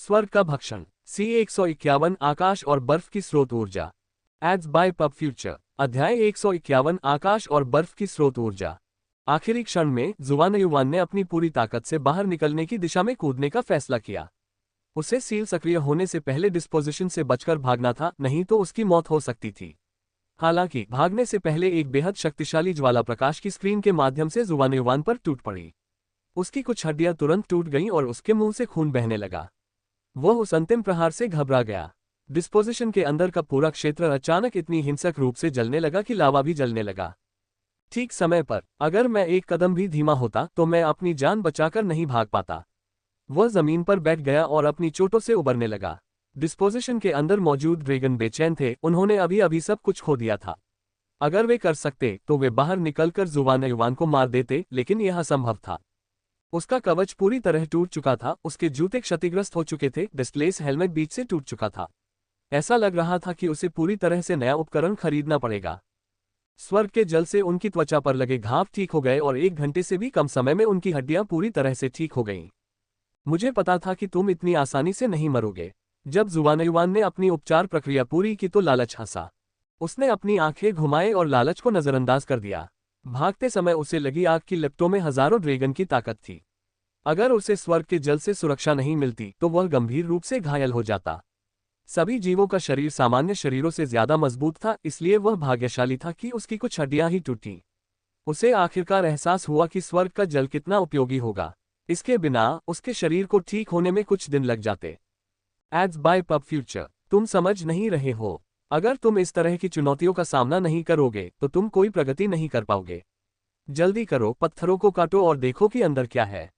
स्वर्ग का भक्षण C151 आकाश और बर्फ की स्रोत ऊर्जा। Ads by pub future. अध्याय 151 आकाश और बर्फ की स्रोत ऊर्जा। आखिरी क्षण में जुवानयुवान ने अपनी पूरी ताकत से बाहर निकलने की दिशा में कूदने का फैसला किया। उसे सील सक्रिय होने से पहले डिस्पोजिशन से बचकर भागना था, नहीं तो उसकी मौत हो सकती थी। हालांकि भागने से पहले एक बेहद शक्तिशाली ज्वाला प्रकाश की स्क्रीन के माध्यम से जुवानयुवान पर टूट पड़ी। उसकी कुछ हड्डियां तुरंत टूट गईं और उसके मुंह से खून बहने लगा। वह उस अंतिम प्रहार से घबरा गया। डिस्पोजिशन के अंदर का पूरा क्षेत्र अचानक इतनी हिंसक रूप से जलने लगा कि लावा भी जलने लगा। ठीक समय पर अगर मैं एक कदम भी धीमा होता तो मैं अपनी जान बचाकर नहीं भाग पाता। वह जमीन पर बैठ गया और अपनी चोटों से उबरने लगा। डिस्पोजिशन के अंदर मौजूद ड्रैगन बेचैन थे, उन्होंने अभी अभी सब कुछ खो दिया था। अगर वे कर सकते तो वे बाहर निकलकर जुवानयुवान को मार देते, लेकिन यह असंभव था। उसका कवच पूरी तरह टूट चुका था, उसके जूते क्षतिग्रस्त हो चुके थे, डिस्प्लेस हेलमेट बीच से टूट चुका था। ऐसा लग रहा था कि उसे पूरी तरह से नया उपकरण खरीदना पड़ेगा। स्वर्ग के जल से उनकी त्वचा पर लगे घाव ठीक हो गए और 1 घंटे से भी कम समय में उनकी हड्डियां पूरी तरह से ठीक हो गईं। मुझे पता था कि तुम इतनी आसानी से नहीं मरोगे। जब जुवानयुवान ने अपनी उपचार प्रक्रिया पूरी की तो लालच हंसा। उसने अपनी आंखें घुमाए और लालच को नजरअंदाज कर दिया। भागते समय उसे लगी आग की लपटों में हजारों ड्रैगन की ताकत थी। अगर उसे स्वर्ग के जल से सुरक्षा नहीं मिलती तो वह गंभीर रूप से घायल हो जाता। सभी जीवों का शरीर सामान्य शरीरों से ज्यादा मजबूत था, इसलिए वह भाग्यशाली था कि उसकी कुछ हड्डियां ही टूटी। उसे आखिरकार एहसास हुआ कि स्वर्ग का जल कितना उपयोगी होगा। इसके बिना उसके शरीर को ठीक होने में कुछ दिन लग जाते। Ads by pub future. तुम समझ नहीं रहे हो। अगर तुम इस तरह की चुनौतियों का सामना नहीं करोगे तो तुम कोई प्रगति नहीं कर पाओगे। जल्दी करो, पत्थरों को काटो और देखो कि अंदर क्या है।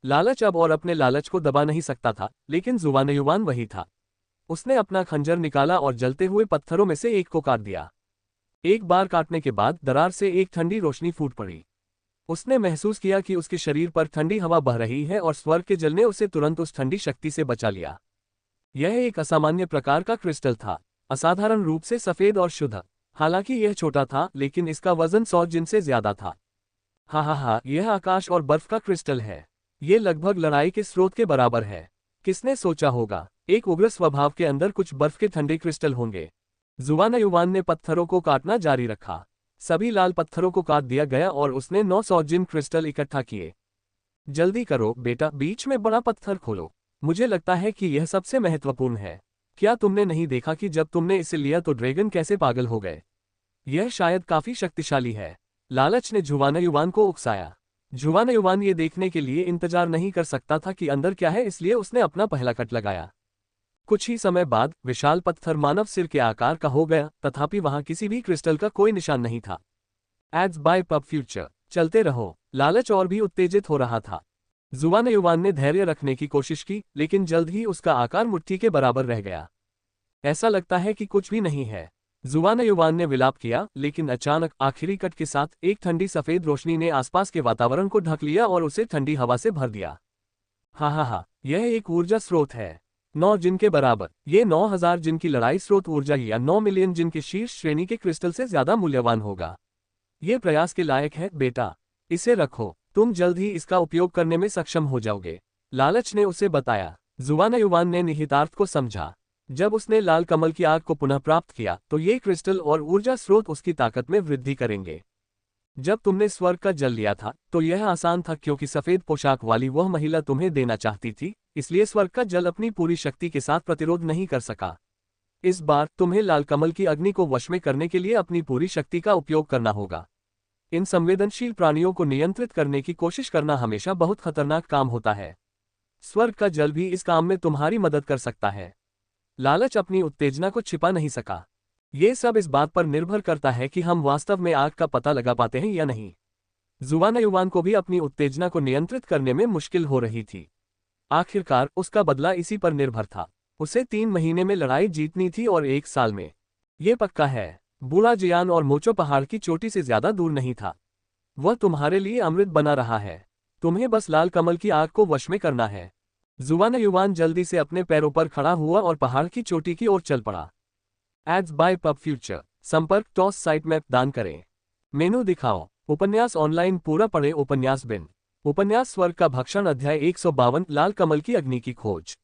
लालच अब और अपने लालच को दबा नहीं सकता था, लेकिन जुवानयुवान वही था। उसने अपना खंजर निकाला और जलते हुए पत्थरों में से एक को काट दिया। एक बार काटने के बाद दरार से एक ठंडी रोशनी फूट पड़ी। उसने महसूस किया कि उसके शरीर पर ठंडी हवा बह रही है और स्वर्ग के जल ने उसे तुरंत उस ठंडी शक्ति से बचा लिया। यह एक असामान्य प्रकार का क्रिस्टल था, असाधारण रूप से सफेद और शुद्ध। हालांकि यह छोटा था, लेकिन इसका वजन 100 जिन से ज्यादा था। हा, यह आकाश और बर्फ का क्रिस्टल है। ये लगभग लड़ाई के स्रोत के बराबर है। किसने सोचा होगा, एक उग्र स्वभाव के अंदर कुछ बर्फ के ठंडे क्रिस्टल होंगे। जुवानयुवान ने पत्थरों को काटना जारी रखा। सभी लाल पत्थरों को काट दिया गया और उसने 900 जिन क्रिस्टल इकट्ठा किए। जल्दी करो बेटा, बीच में बड़ा पत्थर खोलो। मुझे लगता है कि यह सबसे महत्वपूर्ण है। क्या तुमने नहीं देखा कि जब तुमने इसे लिया तो ड्रैगन कैसे पागल हो गए? यह शायद काफी शक्तिशाली है। लालच ने जुवानयुवान को उकसाया। जुवानयुवान ये देखने के लिए इंतजार नहीं कर सकता था कि अंदर क्या है, इसलिए उसने अपना पहला कट लगाया। कुछ ही समय बाद विशाल पत्थर मानव सिर के आकार का हो गया, तथापि वहां किसी भी क्रिस्टल का कोई निशान नहीं था। Ads by pub future. चलते रहो। लालच और भी उत्तेजित हो रहा था। जुवानयुवान ने धैर्य रखने की कोशिश की, लेकिन जल्द ही उसका आकार मुट्ठी के बराबर रह गया। ऐसा लगता है कि कुछ भी नहीं है। जुवानयुवान ने विलाप किया, लेकिन अचानक आखिरी कट के साथ एक ठंडी सफेद रोशनी ने आसपास के वातावरण को ढक लिया और उसे ठंडी हवा से भर दिया। हा, यह एक ऊर्जा स्रोत है। 9 जिन के बराबर। ये 9000 जिन की लड़ाई स्रोत ऊर्जा या 9 मिलियन जिन के शीर्ष श्रेणी के क्रिस्टल से ज्यादा मूल्यवान होगा। ये प्रयास के लायक है बेटा। इसे रखो, तुम जल्द ही इसका उपयोग करने में सक्षम हो जाओगे। लालच ने उसे बताया। जुवानयुवान ने निहितार्थ को समझा। जब उसने लाल कमल की आग को पुनः प्राप्त किया तो ये क्रिस्टल और ऊर्जा स्रोत उसकी ताकत में वृद्धि करेंगे। जब तुमने स्वर्ग का जल लिया था तो यह आसान था, क्योंकि सफेद पोशाक वाली वह महिला तुम्हें देना चाहती थी, इसलिए स्वर्ग का जल अपनी पूरी शक्ति के साथ प्रतिरोध नहीं कर सका। इस बार तुम्हें लाल कमल की अग्नि को वश में करने के लिए अपनी पूरी शक्ति का उपयोग करना होगा। इन संवेदनशील प्राणियों को नियंत्रित करने की कोशिश करना हमेशा बहुत खतरनाक काम होता है। स्वर्ग का जल भी इस काम में तुम्हारी मदद कर सकता है। लालच अपनी उत्तेजना को छिपा नहीं सका। ये सब इस बात पर निर्भर करता है कि हम वास्तव में आग का पता लगा पाते हैं या नहीं। जुवानयुवान को भी अपनी उत्तेजना को नियंत्रित करने में मुश्किल हो रही थी। आखिरकार उसका बदला इसी पर निर्भर था। उसे 3 महीने में लड़ाई जीतनी थी और 1 साल में। ये पक्का है, बूढ़ा जियान और मोचो पहाड़ की चोटी से ज्यादा दूर नहीं था। वह तुम्हारे लिए अमृत बना रहा है। तुम्हें बस लाल कमल की आग को वश में करना है। जुवानयुवान जल्दी से अपने पैरों पर खड़ा हुआ और पहाड़ की चोटी की ओर चल पड़ा। Ads by pub future. संपर्क टॉस साइट मैप दान करें। मेनू दिखाओ। उपन्यास ऑनलाइन पूरा पढ़े। उपन्यास बिन। उपन्यास स्वर्ग का भक्षण। अध्याय 152 लाल कमल की अग्नि की खोज।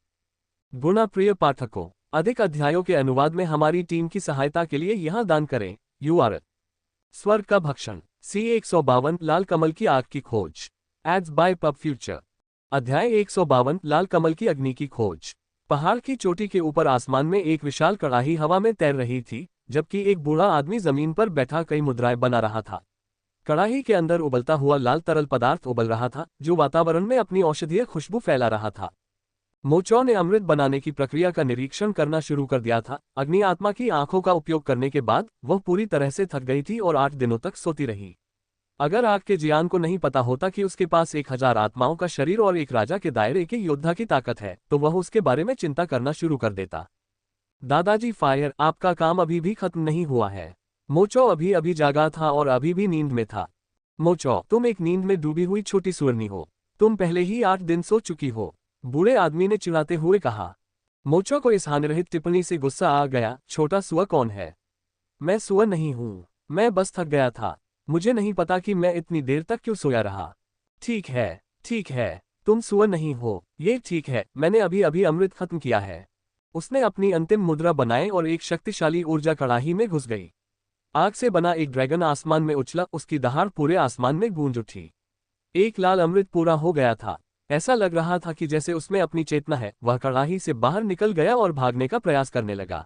गुणा प्रिय पाठकों, अधिक अध्यायों के अनुवाद में हमारी टीम की सहायता के लिए यहाँ दान करें। URL स्वर्ग का भक्षण C152 लाल कमल की आग की खोज। Ads by pub future. अध्याय 152 लाल कमल की अग्नि की खोज। पहाड़ की चोटी के ऊपर आसमान में एक विशाल कड़ाही हवा में तैर रही थी, जबकि एक बूढ़ा आदमी जमीन पर बैठा कई मुद्राएं बना रहा था। कड़ाही के अंदर उबलता हुआ लाल तरल पदार्थ उबल रहा था, जो वातावरण में अपनी औषधीय खुशबू फैला रहा था। मोचो ने अमृत बनाने की प्रक्रिया का निरीक्षण करना शुरू कर दिया था। अग्नि आत्मा की आंखों का उपयोग करने के बाद वह पूरी तरह से थक गई थी और 8 दिनों तक सोती रही। अगर आग के जियान को नहीं पता होता कि उसके पास 1000 आत्माओं का शरीर और एक राजा के दायरे के योद्धा की ताकत है, तो वह उसके बारे में चिंता करना शुरू कर देता। दादाजी फायर, आपका काम अभी भी खत्म नहीं हुआ है। मोचो अभी अभी जागा था और अभी भी नींद में था। मोचो, तुम एक नींद में डूबी हुई छोटी सुअरनी हो। तुम पहले ही 8 दिन सो चुकी हो, बूढ़े आदमी ने चिढ़ाते हुए कहा। मोचो को इस हानिरहित टिप्पणी से गुस्सा आ गया। छोटा सुअर कौन है? मैं सुअर नहीं हूं, मैं बस थक गया था। मुझे नहीं पता कि मैं इतनी देर तक क्यों सोया रहा। ठीक है, तुम सुअर नहीं हो, ये ठीक है, मैंने अभी अभी अमृत खत्म किया है। उसने अपनी अंतिम मुद्रा बनाई और एक शक्तिशाली ऊर्जा कड़ाही में घुस गई। आग से बना एक ड्रैगन आसमान में उछला, उसकी दहाड़ पूरे आसमान में गूंज उठी। एक लाल अमृत पूरा हो गया था। ऐसा लग रहा था कि जैसे उसमें अपनी चेतना है। वह कड़ाही से बाहर निकल गया और भागने का प्रयास करने लगा।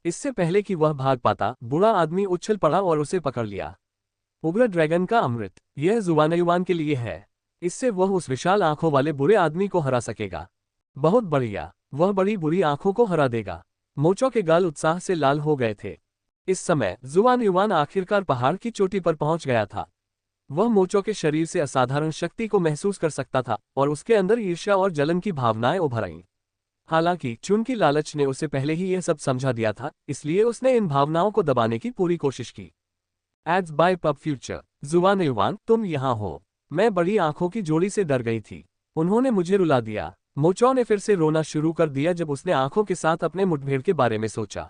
इससे पहले कि वह भाग पाता, बूढ़ा आदमी उछल पड़ा और उसे पकड़ लिया। उग्र ड्रैगन का अमृत, यह जुवानयुवान के लिए है। इससे वह उस विशाल आंखों वाले बुरे आदमी को हरा सकेगा। बहुत बढ़िया, वह बड़ी बुरी आंखों को हरा देगा। मोचो के गाल उत्साह से लाल हो गए थे। इस समय जुवानयुवान आखिरकार पहाड़ की चोटी पर पहुंच गया था। वह मोचो के शरीर से असाधारण शक्ति को महसूस कर सकता था और उसके अंदर ईर्ष्या और जलन की भावनाएं उभर आईं। हालांकि चुन की लालच ने उसे पहले ही यह सब समझा दिया था, इसलिए उसने इन भावनाओं को दबाने की पूरी कोशिश की। Ads by pub future. जुवानयुवान, तुम यहाँ हो। मैं बड़ी आंखों की जोड़ी से डर गई थी। उन्होंने मुझे रुला दिया। मोचो ने फिर से रोना शुरू कर दिया जब उसने आंखों के साथ अपने मुठभेड़ के बारे में सोचा।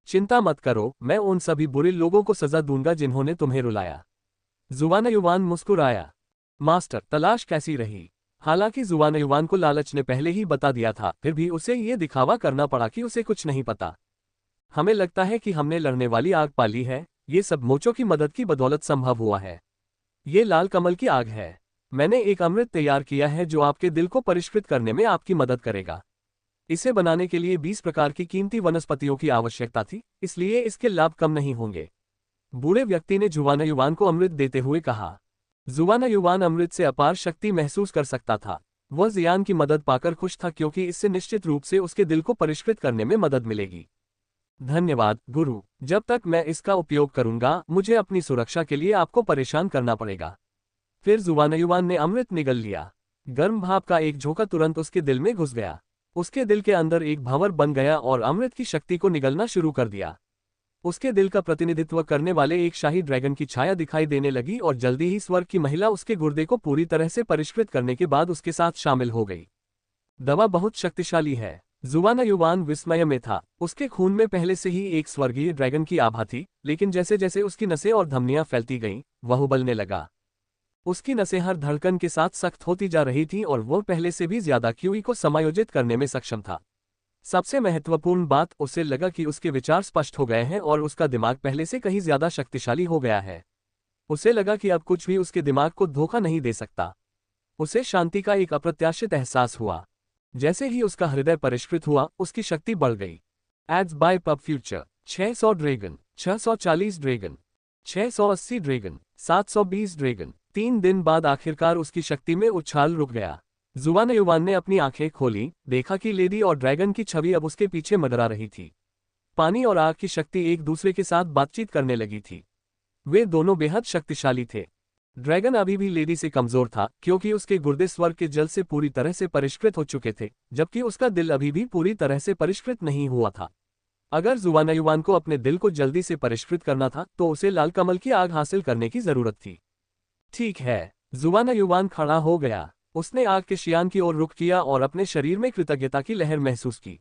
चिंता मत करो, मैं उन सभी बुरे लोगों को सजा दूंगा जिन्होंने तुम्हें रुलाया। जुवानयुवान मुस्कुराया। मास्टर, तलाश कैसी रही? हालांकि जुवानयुवान को लालच ने पहले ही बता दिया था, फिर भी उसे ये दिखावा करना पड़ा कि उसे कुछ नहीं पता। हमें लगता है कि हमने लड़ने वाली आग पाली है। ये सब मोचो की मदद की बदौलत संभव हुआ है। ये लाल कमल की आग है। मैंने एक अमृत तैयार किया है जो आपके दिल को परिष्कृत करने में आपकी मदद करेगा। इसे बनाने के लिए 20 प्रकार की कीमती वनस्पतियों की आवश्यकता थी, इसलिए इसके लाभ कम नहीं होंगे। बूढ़े व्यक्ति ने जुवानयुवान को अमृत देते हुए कहा। जुवानयुवान अमृत से अपार शक्ति महसूस कर सकता था। वह जियान की मदद पाकर खुश था क्योंकि इससे निश्चित रूप से उसके दिल को परिष्कृत करने में मदद मिलेगी। धन्यवाद गुरु, जब तक मैं इसका उपयोग करूंगा मुझे अपनी सुरक्षा के लिए आपको परेशान करना पड़ेगा। फिर जुवानयुवान ने अमृत निगल लिया। गर्म भाप का एक झोंका तुरंत उसके दिल में घुस गया। उसके दिल के अंदर एक भंवर बन गया और अमृत की शक्ति को निगलना शुरू कर दिया। उसके दिल का प्रतिनिधित्व करने वाले एक शाही ड्रैगन की छाया दिखाई देने लगी और जल्दी ही स्वर्ग की महिला उसके गुर्दे को पूरी तरह से परिष्कृत करने के बाद उसके साथ शामिल हो गई। दवा बहुत शक्तिशाली है। जुवानयुवान विस्मय में था। उसके खून में पहले से ही एक स्वर्गीय ड्रैगन की आभा थी, लेकिन जैसे जैसे उसकी नसें और धमनियां फैलती गईं, वह उबलने लगा। उसकी नसें हर धड़कन के साथ सख्त होती जा रही थीं और वह पहले से भी ज्यादा क्यूई को समायोजित करने में सक्षम था। सबसे महत्वपूर्ण बात, उसे लगा कि उसके विचार स्पष्ट हो गए हैं और उसका दिमाग पहले से कहीं ज्यादा शक्तिशाली हो गया है। उसे लगा कि अब कुछ भी उसके दिमाग को धोखा नहीं दे सकता। उसे शांति का एक अप्रत्याशित एहसास हुआ। जैसे ही उसका हृदय परिष्कृत हुआ, उसकी शक्ति बढ़ गई। Ads by pub future. 600 dragon, 640 dragon, 680 dragon, 720 dragon. 3 दिन बाद आखिरकार उसकी शक्ति में उछाल रुक गया। जुवानयुवान ने अपनी आंखें खोली, देखा कि लेडी और ड्रैगन की छवि अब उसके पीछे मंडरा रही थी। पानी और आग की शक्ति एक दूसरे के साथ बातचीत करने लगी थी। वे दोनों बेहद शक्तिशाली थे। ड्रैगन अभी भी लेडी से कमजोर था क्योंकि उसके गुर्दे स्वर्ग के जल से पूरी तरह से परिष्कृत हो चुके थे, जबकि उसका दिल अभी भी पूरी तरह से परिष्कृत नहीं हुआ था। अगर जुवानयुवान को अपने दिल को जल्दी से परिष्कृत करना था तो उसे लाल कमल की आग हासिल करने की जरूरत थी। ठीक है, जुवानयुवान खड़ा हो गया। उसने आग के शियान की ओर रुख किया और अपने शरीर में कृतज्ञता की लहर महसूस की।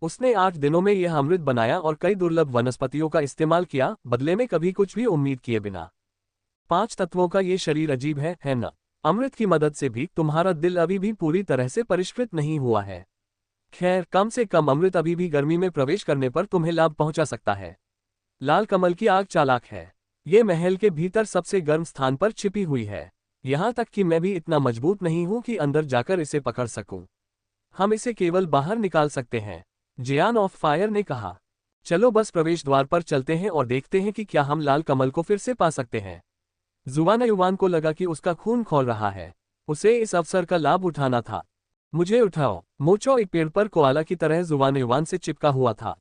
उसने 8 दिनों में यह अमृत बनाया और कई दुर्लभ वनस्पतियों का इस्तेमाल किया, बदले में कभी कुछ भी उम्मीद किए बिना। 5 तत्वों का ये शरीर अजीब है न? अमृत की मदद से भी तुम्हारा दिल अभी भी पूरी तरह से परिष्कृत नहीं हुआ है। खैर, कम से कम अमृत अभी भी गर्मी में प्रवेश करने पर तुम्हें लाभ पहुंचा सकता है। लाल कमल की आग चालाक है। ये महल के भीतर सबसे गर्म स्थान पर छिपी हुई है। यहाँ तक कि मैं भी इतना मजबूत नहीं हूं कि अंदर जाकर इसे पकड़ सकूं। हम इसे केवल बाहर निकाल सकते हैं, जियान ऑफ फायर ने कहा। चलो बस प्रवेश द्वार पर चलते हैं और देखते हैं कि क्या हम लाल कमल को फिर से पा सकते हैं। जुवान युवान को लगा कि उसका खून खौल रहा है। उसे इस अवसर का लाभ उठाना था। मुझे उठाओ। मोचो एक पेड़ पर कोआला की तरह जुवान युवान से चिपका हुआ था।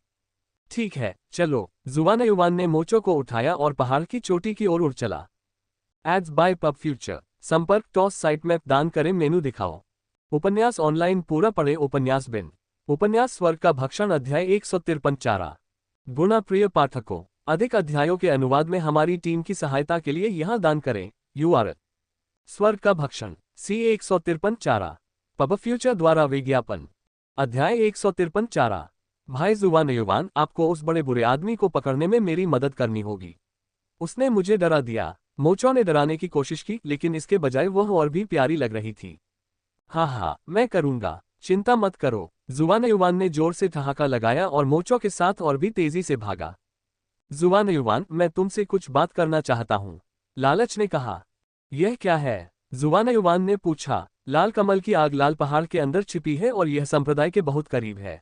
ठीक है, चलो। जुवान युवान ने मोचो को उठाया और पहाड़ की चोटी की ओर उड़ चला। Ads by pub future. संपर्क टॉस साइट मैप दान करें मेनू दिखाओ। उपन्यास ऑनलाइन पूरा पढ़े। उपन्यास बिन। उपन्यास स्वर्ग का भक्षण अध्याय 153 चारा। गुणा प्रिय पाठकों, अधिक अध्यायों के अनुवाद में हमारी टीम की सहायता के लिए यहां दान करें। URL। स्वर्ग का भक्षण C 153 चारा। पब फ्यूचर द्वारा विज्ञापन। अध्याय 153 चारा। भाई जुवान युवान, आपको उस बड़े बुरे आदमी को पकड़ने में मेरी मदद करनी होगी। उसने मुझे डरा दिया। मोचो ने डराने की कोशिश की, लेकिन इसके बजाय वह और भी प्यारी लग रही थी। हाँ, मैं करूंगा, चिंता मत करो। जुवान युवान ने जोर से ठहाका लगाया और मोचो के साथ और भी तेजी से भागा। जुवान युवान, मैं तुमसे कुछ बात करना चाहता हूँ, लालच ने कहा। यह क्या है? जुवान युवान ने पूछा। लाल कमल की आग लाल पहाड़ के अंदर छिपी है और यह संप्रदाय के बहुत करीब है।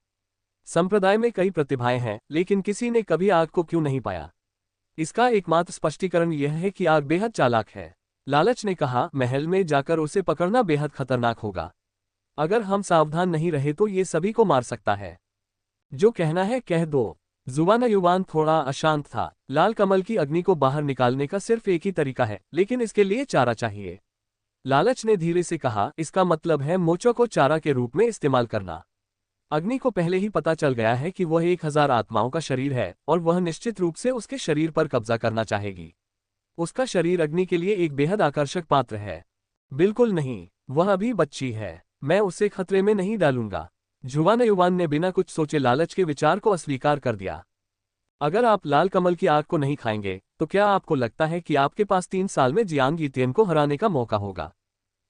संप्रदाय में कई प्रतिभाएं हैं, लेकिन किसी ने कभी आग को क्यों नहीं पाया? इसका एकमात्र स्पष्टीकरण यह है कि आग बेहद चालाक है, लालच ने कहा। महल में जाकर उसे पकड़ना बेहद खतरनाक होगा। अगर हम सावधान नहीं रहे तो ये सभी को मार सकता है। जो कहना है कह दो। जुवान युवान थोड़ा अशांत था। लाल कमल की अग्नि को बाहर निकालने का सिर्फ एक ही तरीका है, लेकिन इसके लिए चारा चाहिए। लालच ने धीरे से कहा, इसका मतलब है मोचो को चारा के रूप में इस्तेमाल करना। अग्नि को पहले ही पता चल गया है कि वह 1000 आत्माओं का शरीर है और वह निश्चित रूप से उसके शरीर पर कब्जा करना चाहेगी। उसका शरीर अग्नि के लिए एक बेहद आकर्षक पात्र है। बिल्कुल नहीं, वह अभी बच्ची है। मैं उसे खतरे में नहीं डालूंगा। जुवान युवान ने बिना कुछ सोचे लालच के विचार को अस्वीकार कर दिया। अगर आप लाल कमल की आग को नहीं खाएंगे, तो क्या आपको लगता है कि आपके पास 3 साल में जियांग यितियन को हराने का मौका होगा?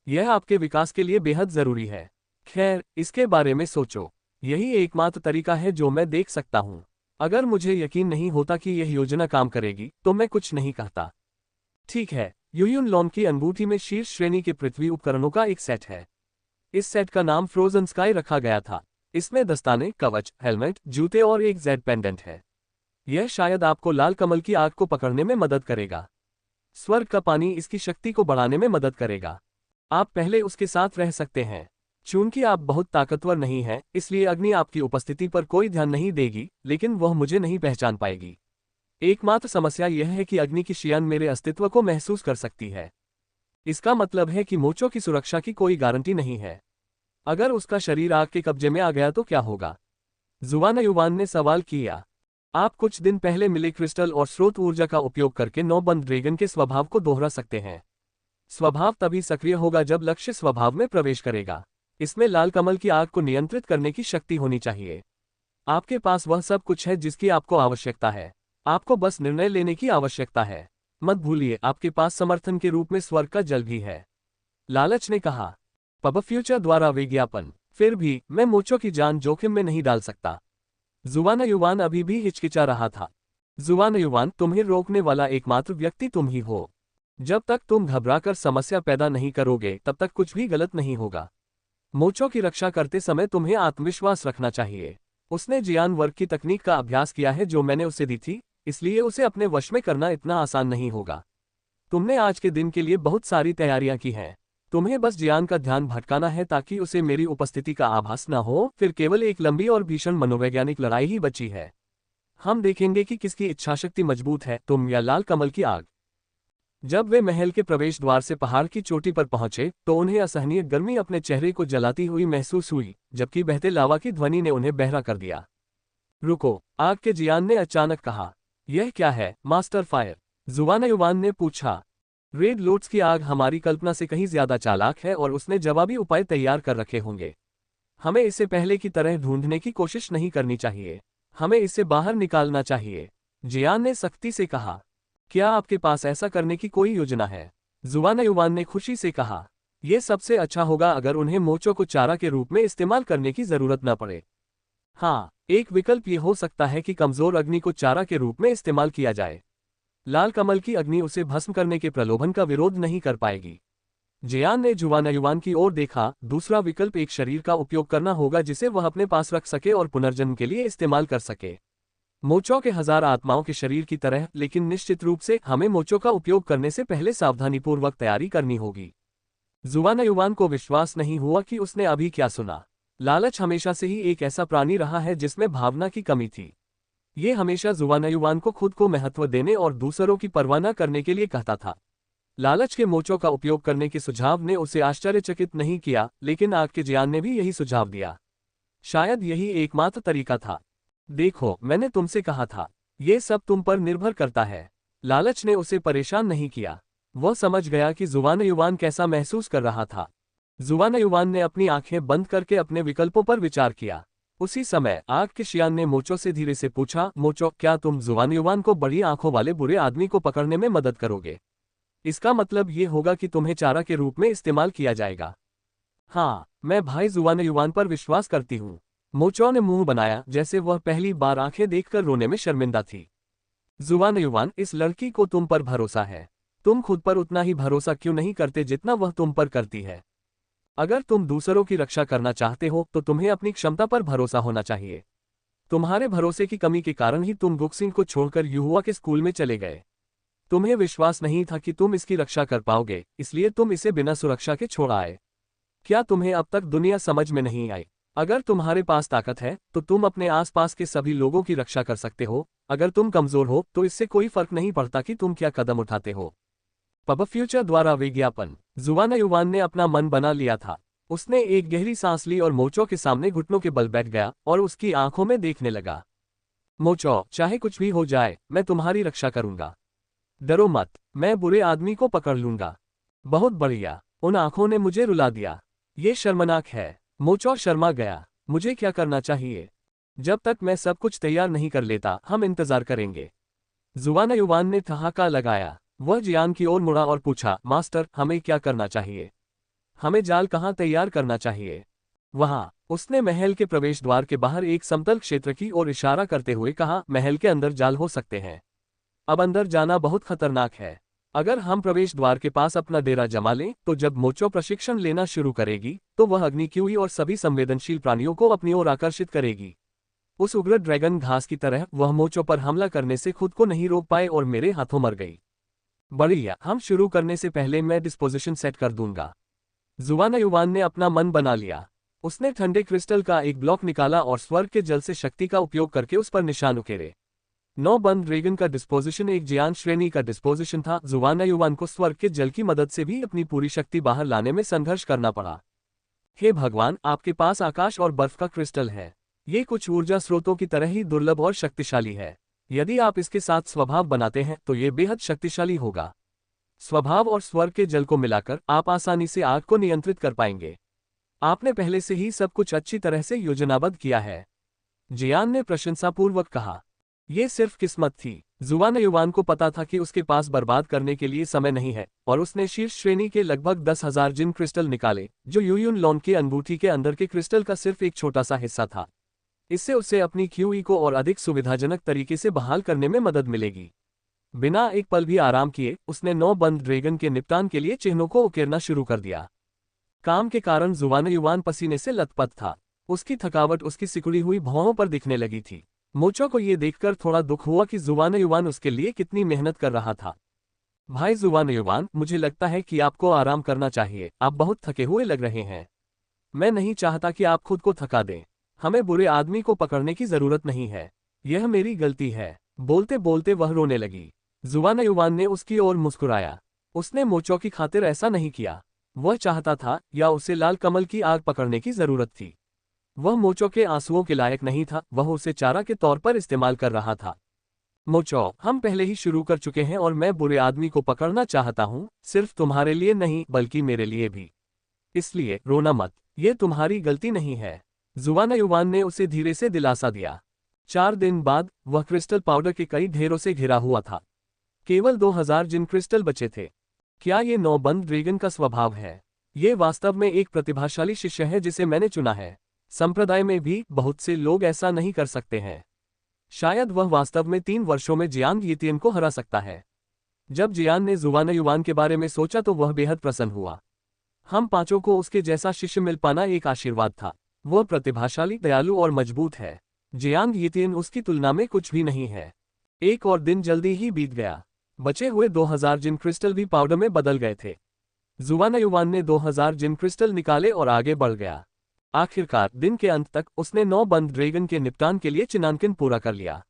यह आपके विकास के लिए बेहद जरूरी है। खैर, इसके बारे में सोचो। यही एकमात्र तरीका है जो मैं देख सकता हूं। अगर मुझे यकीन नहीं होता कि यह योजना काम करेगी, तो मैं कुछ नहीं कहता। ठीक है। युयुन लॉन की अंगूठी में शीर्ष श्रेणी के पृथ्वी उपकरणों का एक सेट है। इस सेट का नाम फ्रोजन स्काई रखा गया था। इसमें दस्ताने, कवच, हेलमेट, जूते और एक जेड पेंडेंट है। यह शायद आपको लाल कमल की आग को पकड़ने में मदद करेगा। स्वर्ग का पानी इसकी शक्ति को बढ़ाने में मदद करेगा। आप पहले उसके साथ रह सकते हैं। चूंकि आप बहुत ताकतवर नहीं हैं, इसलिए अग्नि आपकी उपस्थिति पर कोई ध्यान नहीं देगी, लेकिन वह मुझे नहीं पहचान पाएगी। एकमात्र समस्या यह है कि अग्नि की शियान मेरे अस्तित्व को महसूस कर सकती है। इसका मतलब है कि मोचो की सुरक्षा की कोई गारंटी नहीं है। अगर उसका शरीर आग के कब्जे में आ गया तो क्या होगा? जुवान युवान ने सवाल किया। आप कुछ दिन पहले मिले क्रिस्टल और स्रोत ऊर्जा का उपयोग करके नौबंद ड्रैगन के स्वभाव को दोहरा सकते हैं। स्वभाव तभी सक्रिय होगा जब लक्ष्य स्वभाव में प्रवेश करेगा। इसमें लाल कमल की आग को नियंत्रित करने की शक्ति होनी चाहिए। आपके पास वह सब कुछ है जिसकी आपको आवश्यकता है। आपको बस निर्णय लेने की आवश्यकता है। मत भूलिए, आपके पास समर्थन के रूप में स्वर्ग का जल भी है, लालच ने कहा। पब फ्यूचर द्वारा विज्ञापन। फिर भी मैं मोचो की जान जोखिम में नहीं डाल सकता। जुवान युवान अभी भी हिचकिचा रहा था। जुवान युवान, तुम्हें रोकने वाला एकमात्र व्यक्ति तुम ही हो। जब तक तुम घबराकर समस्या पैदा नहीं करोगे, तब तक कुछ भी गलत नहीं होगा। मोचो की रक्षा करते समय तुम्हें आत्मविश्वास रखना चाहिए। उसने जियान वर्ग की तकनीक का अभ्यास किया है जो मैंने उसे दी थी, इसलिए उसे अपने वश में करना इतना आसान नहीं होगा। तुमने आज के दिन के लिए बहुत सारी तैयारियां की हैं। तुम्हें बस जियान का ध्यान भटकाना है ताकि उसे मेरी उपस्थिति का आभास न हो। फिर केवल एक लंबी और भीषण मनोवैज्ञानिक लड़ाई ही बची है। हम देखेंगे कि किसकी इच्छाशक्ति मजबूत है, तुम या लाल कमल की आग। जब वे महल के प्रवेश द्वार से पहाड़ की चोटी पर पहुंचे तो उन्हें असहनीय गर्मी अपने चेहरे को जलाती हुई महसूस हुई, जबकि बहते लावा की ध्वनि ने उन्हें बहरा कर दिया। रुको, आग के जियान ने अचानक कहा। यह क्या है, मास्टर फायर? जुवान युवान ने पूछा। रेड लोट्स की आग हमारी कल्पना से कहीं ज्यादा चालाक है और उसने जवाबी उपाय तैयार कर रखे होंगे। हमें इसे पहले की तरह ढूंढने की कोशिश नहीं करनी चाहिए। हमें इसे बाहर निकालना चाहिए, जियान ने सख्ती से कहा। क्या आपके पास ऐसा करने की कोई योजना है? जुवान युवान ने खुशी से कहा। ये सबसे अच्छा होगा अगर उन्हें मोचो को चारा के रूप में इस्तेमाल करने की जरूरत न पड़े। हाँ, एक विकल्प ये हो सकता है कि कमजोर अग्नि को चारा के रूप में इस्तेमाल किया जाए। लाल कमल की अग्नि उसे भस्म करने के प्रलोभन का विरोध नहीं कर पाएगी। जियान ने जुवानयुवान की ओर देखा। दूसरा विकल्प एक शरीर का उपयोग करना होगा जिसे वह अपने पास रख सके और पुनर्जन्म के लिए इस्तेमाल कर सके। मोचो के 1000 आत्माओं के शरीर की तरह, लेकिन निश्चित रूप से हमें मोचो का उपयोग करने से पहले सावधानीपूर्वक तैयारी करनी होगी। जुवानयुवान को विश्वास नहीं हुआ कि उसने अभी क्या सुना। लालच हमेशा से ही एक ऐसा प्राणी रहा है जिसमें भावना की कमी थी। ये हमेशा जुवानयुवान को खुद को महत्व देने और दूसरों की परवाह न करने के लिए कहता था। लालच के मोचों का उपयोग करने के सुझाव ने उसे आश्चर्यचकित नहीं किया, लेकिन आग के जियान ने भी यही सुझाव दिया। शायद यही एकमात्र तरीका था। देखो, मैंने तुमसे कहा था, ये सब तुम पर निर्भर करता है। लालच ने उसे परेशान नहीं किया। वह समझ गया कि जुवानयुवान कैसा महसूस कर रहा था। जुवानयुवान ने अपनी आंखें बंद करके अपने विकल्पों पर विचार किया। उसी समय आग के शियान ने मोचो से धीरे से पूछा, मोचो, क्या तुम जुवानयुवान को बड़ी आंखों वाले बुरे आदमी को पकड़ने में मदद करोगे? इसका मतलब ये होगा कि तुम्हें चारा के रूप में इस्तेमाल किया जाएगा। हाँ, मैं भाई जुवानयुवान पर विश्वास करती हूँ। मोचो ने मुंह बनाया जैसे वह पहली बार आंखें देखकर रोने में शर्मिंदा थी। जुवानयुवान, इस लड़की को तुम पर भरोसा है। तुम खुद पर उतना ही भरोसा क्यों नहीं करते जितना वह तुम पर करती है? अगर तुम दूसरों की रक्षा करना चाहते हो तो तुम्हें अपनी क्षमता पर भरोसा होना चाहिए। तुम्हारे भरोसे की कमी के कारण ही तुम गुक्सिंग को छोड़कर युहुआ के स्कूल में चले गए। तुम्हें विश्वास नहीं था कि तुम इसकी रक्षा कर पाओगे, इसलिए तुम इसे बिना सुरक्षा के छोड़ आए। क्या तुम्हें अब तक दुनिया समझ में नहीं आई? अगर तुम्हारे पास ताकत है तो तुम अपने आसपास के सभी लोगों की रक्षा कर सकते हो। अगर तुम कमजोर हो तो इससे कोई फर्क नहीं पड़ता कि तुम क्या कदम उठाते हो। पब फ्यूचर द्वारा विज्ञापन। जुवानयुवान ने अपना मन बना लिया था। उसने एक गहरी सांस ली और मोचो के सामने घुटनों के बल बैठ गया और उसकी आंखों में देखने लगा। मोचो, चाहे कुछ भी हो जाए, मैं तुम्हारी रक्षा करूंगा। डरो मत, मैं बुरे आदमी को पकड़ लूंगा। बहुत बढ़िया, उन आंखों ने मुझे रुला दिया। ये शर्मनाक है। मोचो शर्मा गया। मुझे क्या करना चाहिए? जब तक मैं सब कुछ तैयार नहीं कर लेता, हम इंतजार करेंगे। जुवानयुवान ने ठहाका लगाया। वह जियान की ओर मुड़ा और पूछा, मास्टर, हमें क्या करना चाहिए? हमें जाल कहाँ तैयार करना चाहिए? वहां। उसने महल के प्रवेश द्वार के बाहर एक समतल क्षेत्र की ओर इशारा करते हुए कहा, महल के अंदर जाल हो सकते हैं। अब अंदर जाना बहुत खतरनाक है। अगर हम प्रवेश द्वार के पास अपना डेरा जमा लें तो जब मोचो प्रशिक्षण लेना शुरू करेगी तो वह अग्नि कीवी और सभी संवेदनशील प्राणियों को अपनी ओर आकर्षित करेगी। उस उग्र ड्रैगन घास की तरह वह मोचो पर हमला करने से खुद को नहीं रोक पाए और मेरे हाथों मर गई। बढ़िया, हम शुरू करने से पहले मैं डिस्पोजिशन सेट कर दूंगा। जुवानयुवान ने अपना मन बना लिया। उसने ठंडे क्रिस्टल का एक ब्लॉक निकाला और स्वर्ग के जल से शक्ति का उपयोग करके उस पर निशान उकेरे। 9 बंद ड्रैगन का डिस्पोजिशन एक जियान श्रेणी का डिस्पोजिशन था। जुवानयुवान को स्वर्ग के जल की मदद से भी अपनी पूरी शक्ति बाहर लाने में संघर्ष करना पड़ा। हे भगवान, आपके पास आकाश और बर्फ का क्रिस्टल है। ये कुछ ऊर्जा स्रोतों की तरह ही दुर्लभ और शक्तिशाली है। यदि आप इसके साथ स्वभाव बनाते हैं तो ये बेहद शक्तिशाली होगा। स्वभाव और स्वर्ग के जल को मिलाकर आप आसानी से आग को नियंत्रित कर पाएंगे। आपने पहले से ही सब कुछ अच्छी तरह से योजनाबद्ध किया है। जियान ने प्रशंसापूर्वक कहा। यह सिर्फ किस्मत थी। जुवानयुवान को पता था कि उसके पास बर्बाद करने के लिए समय नहीं है और उसने शीर्ष श्रेणी के लगभग 10,000 जिन क्रिस्टल निकाले, जो यूयुन लॉन की अंगूठी के अंदर के क्रिस्टल का सिर्फ एक छोटा सा हिस्सा था। इससे उसे अपनी क्यूई को और अधिक सुविधाजनक तरीके से बहाल करने में मदद मिलेगी। बिना एक पल भी आराम किए उसने 9 बंद ड्रैगन के निपटान के लिए चिन्हों को उकेरना शुरू कर दिया। काम के कारण जुवानयुवान पसीने से लथपथ था। उसकी थकावट उसकी सिकुड़ी हुई भौहों पर दिखने लगी थी। मोचो को यह देखकर थोड़ा दुख हुआ कि जुवानयुवान उसके लिए कितनी मेहनत कर रहा था। भाई जुवानयुवान, मुझे लगता है कि आपको आराम करना चाहिए। आप बहुत थके हुए लग रहे हैं। मैं नहीं चाहता कि आप खुद को थका दें। हमें बुरे आदमी को पकड़ने की जरूरत नहीं है। यह मेरी गलती है। बोलते बोलते वह रोने लगी। जुवानयुवान ने उसकी ओर मुस्कुराया। उसने मोचो की खातिर ऐसा नहीं किया। वह चाहता था या उसे लाल कमल की आग पकड़ने की जरूरत थी। वह मोचो के आंसुओं के लायक नहीं था, वह उसे चारा के तौर पर इस्तेमाल कर रहा था। मोचो, हम पहले ही शुरू कर चुके हैं और मैं बुरे आदमी को पकड़ना चाहता हूँ, सिर्फ तुम्हारे लिए नहीं बल्कि मेरे लिए भी। इसलिए रोना मत, ये तुम्हारी गलती नहीं है। जुवानयुवान ने उसे धीरे से दिलासा दिया। 4 दिन बाद वह क्रिस्टल पाउडर के कई ढेरों से घिरा हुआ था। केवल 2000 जिन क्रिस्टल बचे थे। क्या ये 9 बंद ड्रैगन का स्वभाव है? ये वास्तव में एक प्रतिभाशाली शिष्य है जिसे मैंने चुना है। संप्रदाय में भी बहुत से लोग ऐसा नहीं कर सकते हैं। शायद वह वास्तव में 3 वर्षों में जियांग यितियन को हरा सकता है। जब जियान ने जुवान युवान के बारे में सोचा तो वह बेहद प्रसन्न हुआ। हम पांचों को उसके जैसा शिष्य मिल पाना एक आशीर्वाद था। वह प्रतिभाशाली, दयालु और मजबूत है। जियांग यितियन उसकी तुलना में कुछ भी नहीं है। एक और दिन जल्दी ही बीत गया। बचे हुए 2000 जिन क्रिस्टल भी पाउडर में बदल गए थे। जुवान युवान ने 2000 जिन क्रिस्टल निकाले और आगे बढ़ गया। आखिरकार दिन के अंत तक उसने 9 बंद ड्रैगन के निपटान के लिए चिन्हांकन पूरा कर लिया।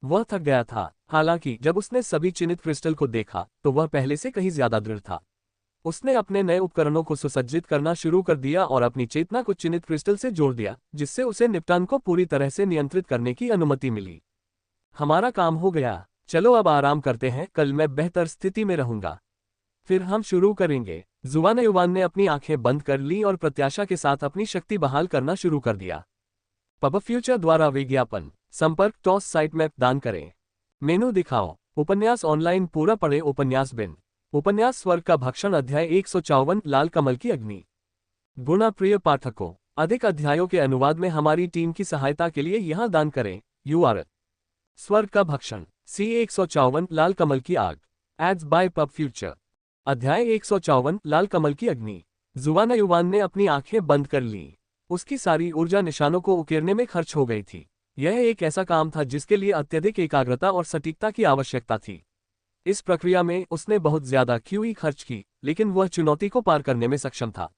वह थक गया था। हालांकि जब उसने सभी चिन्हित क्रिस्टल को देखा तो वह पहले से कहीं ज्यादा दृढ़ था। उसने अपने नए उपकरणों को सुसज्जित करना शुरू कर दिया और अपनी चेतना को चिन्हित क्रिस्टल से जोड़ दिया, जिससे उसे निपटान को पूरी तरह से नियंत्रित करने की अनुमति मिली। हमारा काम हो गया। चलो अब आराम करते हैं, कल मैं बेहतर स्थिति में रहूंगा। फिर हम शुरू करेंगे। जुवान युवान ने अपनी आंखें बंद कर ली और प्रत्याशा के साथ अपनी शक्ति बहाल करना शुरू कर दिया। पब फ्यूचर द्वारा विज्ञापन। संपर्क टॉस साइट मैप दान करें। मेनू दिखाओ। उपन्यास ऑनलाइन पूरा पढ़े। उपन्यास बिन। उपन्यास स्वर्ग का भक्षण अध्याय 154 लाल कमल की अग्नि। गुणा प्रिय पाठकों, अधिक अध्यायों के अनुवाद में हमारी टीम की सहायता के लिए यहां दान करें। URL स्वर्ग का भक्षण C154 लाल कमल की आग। Ads by pub future. अध्याय 154 लाल कमल की अग्नि। जुवान युवान ने अपनी आंखें बंद कर ली। उसकी सारी ऊर्जा निशानों को उकेरने में खर्च हो गई थी। यह एक ऐसा काम था जिसके लिए अत्यधिक एकाग्रता और सटीकता की आवश्यकता थी। इस प्रक्रिया में उसने बहुत ज्यादा QE खर्च की, लेकिन वह चुनौती को पार करने में सक्षम था।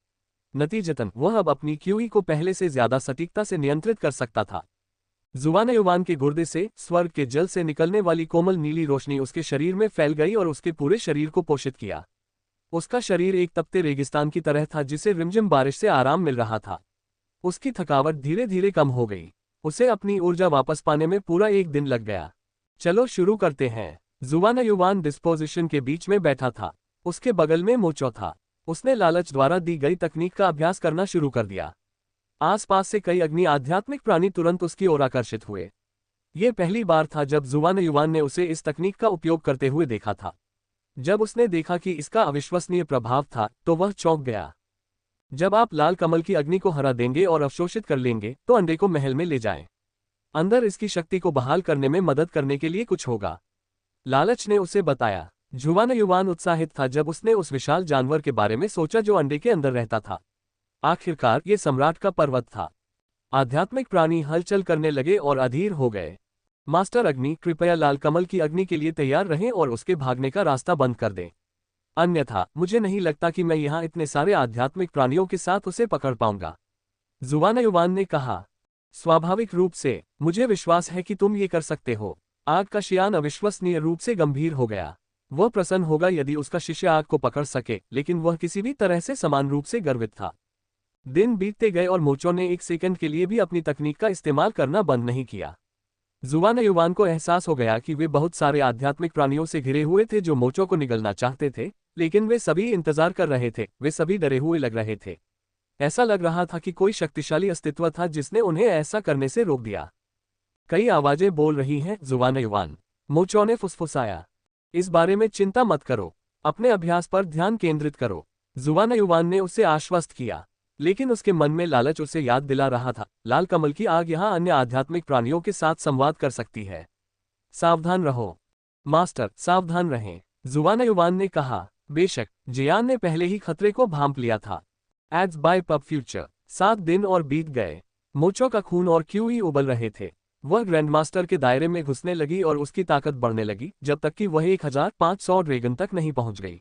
नतीजतन वह अब अपनी QE को पहले से ज्यादा सटीकता से नियंत्रित कर सकता था। जुवान युवान के गुर्दे से स्वर्ग के जल से निकलने वाली कोमल नीली रोशनी उसके शरीर में फैल गई और उसके पूरे शरीर को पोषित किया। उसका शरीर एक तपते रेगिस्तान की तरह था जिसे रिमझिम बारिश से आराम मिल रहा था। उसकी थकावट धीरे धीरे कम हो गई। उसे अपनी ऊर्जा वापस पाने में पूरा एक दिन लग गया। चलो शुरू करते हैं। जुवान युवान डिस्पोजिशन के बीच में बैठा था। उसके बगल में मोचो था। उसने लालच द्वारा दी गई तकनीक का अभ्यास करना शुरू कर दिया। आसपास से कई अग्नि आध्यात्मिक प्राणी तुरंत उसकी ओर आकर्षित हुए। ये पहली बार था जब जुवान युवान ने उसे इस तकनीक का उपयोग करते हुए देखा था। जब उसने देखा कि इसका अविश्वसनीय प्रभाव था तो वह चौंक गया। जब आप लाल कमल की अग्नि को हरा देंगे और अवशोषित कर लेंगे तो अंडे को महल में ले जाएं। अंदर इसकी शक्ति को बहाल करने में मदद करने के लिए कुछ होगा, लालच ने उसे बताया। जुवान युवान उत्साहित था जब उसने उस विशाल जानवर के बारे में सोचा जो अंडे के अंदर रहता था। आखिरकार ये सम्राट का पर्वत था। आध्यात्मिक प्राणी हलचल करने लगे और अधीर हो गए। मास्टर अग्नि, कृपया लाल कमल की अग्नि के लिए तैयार रहें और उसके भागने का रास्ता बंद कर दें। अन्यथा मुझे नहीं लगता कि मैं यहाँ इतने सारे आध्यात्मिक प्राणियों के साथ उसे पकड़ पाऊंगा, जुवान युवान ने कहा। स्वाभाविक रूप से, मुझे विश्वास है कि तुम ये कर सकते हो। आग का शियान अविश्वसनीय रूप से गंभीर हो गया। वह प्रसन्न होगा यदि उसका शिष्य आग को पकड़ सके, लेकिन वह किसी भी तरह से समान रूप से गर्वित था। दिन बीतते गए और मोचो ने एक सेकंड के लिए भी अपनी तकनीक का इस्तेमाल करना बंद नहीं किया। जुवान युवान को एहसास हो गया कि वे बहुत सारे आध्यात्मिक प्राणियों से घिरे हुए थे जो मोचो को निगलना चाहते थे, लेकिन वे सभी इंतजार कर रहे थे। वे सभी डरे हुए लग रहे थे। ऐसा लग रहा था कि कोई शक्तिशाली अस्तित्व था जिसने उन्हें ऐसा करने से रोक दिया। कई आवाजें बोल रही हैं, जुवान युवान, मोचो ने फुसफुसाया। इस बारे में चिंता मत करो, अपने अभ्यास पर ध्यान केंद्रित करो, जुवान युवान ने उसे आश्वस्त किया। लेकिन उसके मन में लालच उसे याद दिला रहा था, लाल कमल की आग यहाँ अन्य आध्यात्मिक प्राणियों के साथ संवाद कर सकती है। सावधान रहो मास्टर, सावधान रहें, जुवान युवान ने कहा। बेशक, जियान ने पहले ही खतरे को भांप लिया था। Ads by pub future. 7 दिन और बीत गए। मोचो का खून और QE उबल रहे थे। वह ग्रैंडमास्टर के दायरे में घुसने लगी और उसकी ताकत बढ़ने लगी जब तक कि वह 1500 ड्रैगन तक नहीं पहुंच गई।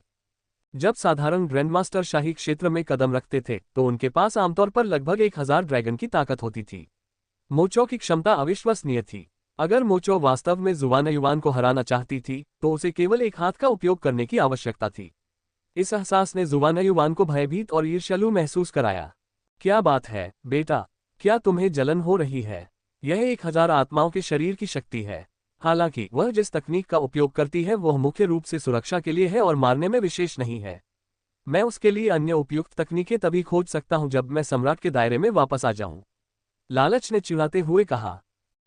जब साधारण ग्रैंडमास्टर शाही क्षेत्र में कदम रखते थे तो उनके पास आमतौर पर लगभग 1000 ड्रैगन की ताकत होती थी। मोचो की क्षमता अविश्वसनीय थी। अगर मोचो वास्तव में जुवान युवान को हराना चाहती थी तो उसे केवल एक हाथ का उपयोग करने की आवश्यकता थी। इस एहसास ने जुवान युवान को भयभीत और ईर्ष्यालु महसूस कराया। क्या बात है बेटा, क्या तुम्हें जलन हो रही है? यह 1000 आत्माओं के शरीर की शक्ति है। हालांकि वह जिस तकनीक का उपयोग करती है वह मुख्य रूप से सुरक्षा के लिए है और मारने में विशेष नहीं है। मैं उसके लिए अन्य उपयुक्त तकनीकें तभी खोज सकता हूं जब मैं सम्राट के दायरे में वापस आ जाऊं, लालच ने चिढ़ाते हुए कहा।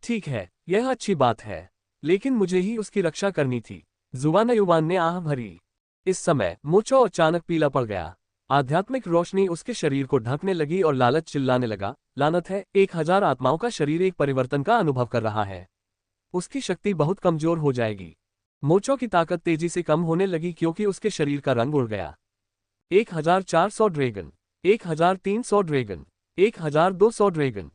ठीक है, यह अच्छी बात है, लेकिन मुझे ही उसकी रक्षा करनी थी, जुवान युवान ने आह भरी। इस समय मोचो अचानक पीला पड़ गया। आध्यात्मिक रोशनी उसके शरीर को ढकने लगी और लालच चिल्लाने लगा, लानत है, 1000 आत्माओं का शरीर एक परिवर्तन का अनुभव कर रहा है। उसकी शक्ति बहुत कमजोर हो जाएगी। मोचो की ताकत तेजी से कम होने लगी क्योंकि उसके शरीर का रंग उड़ गया। 1400 ड्रैगन, 1300 ड्रैगन, 1200 ड्रैगन,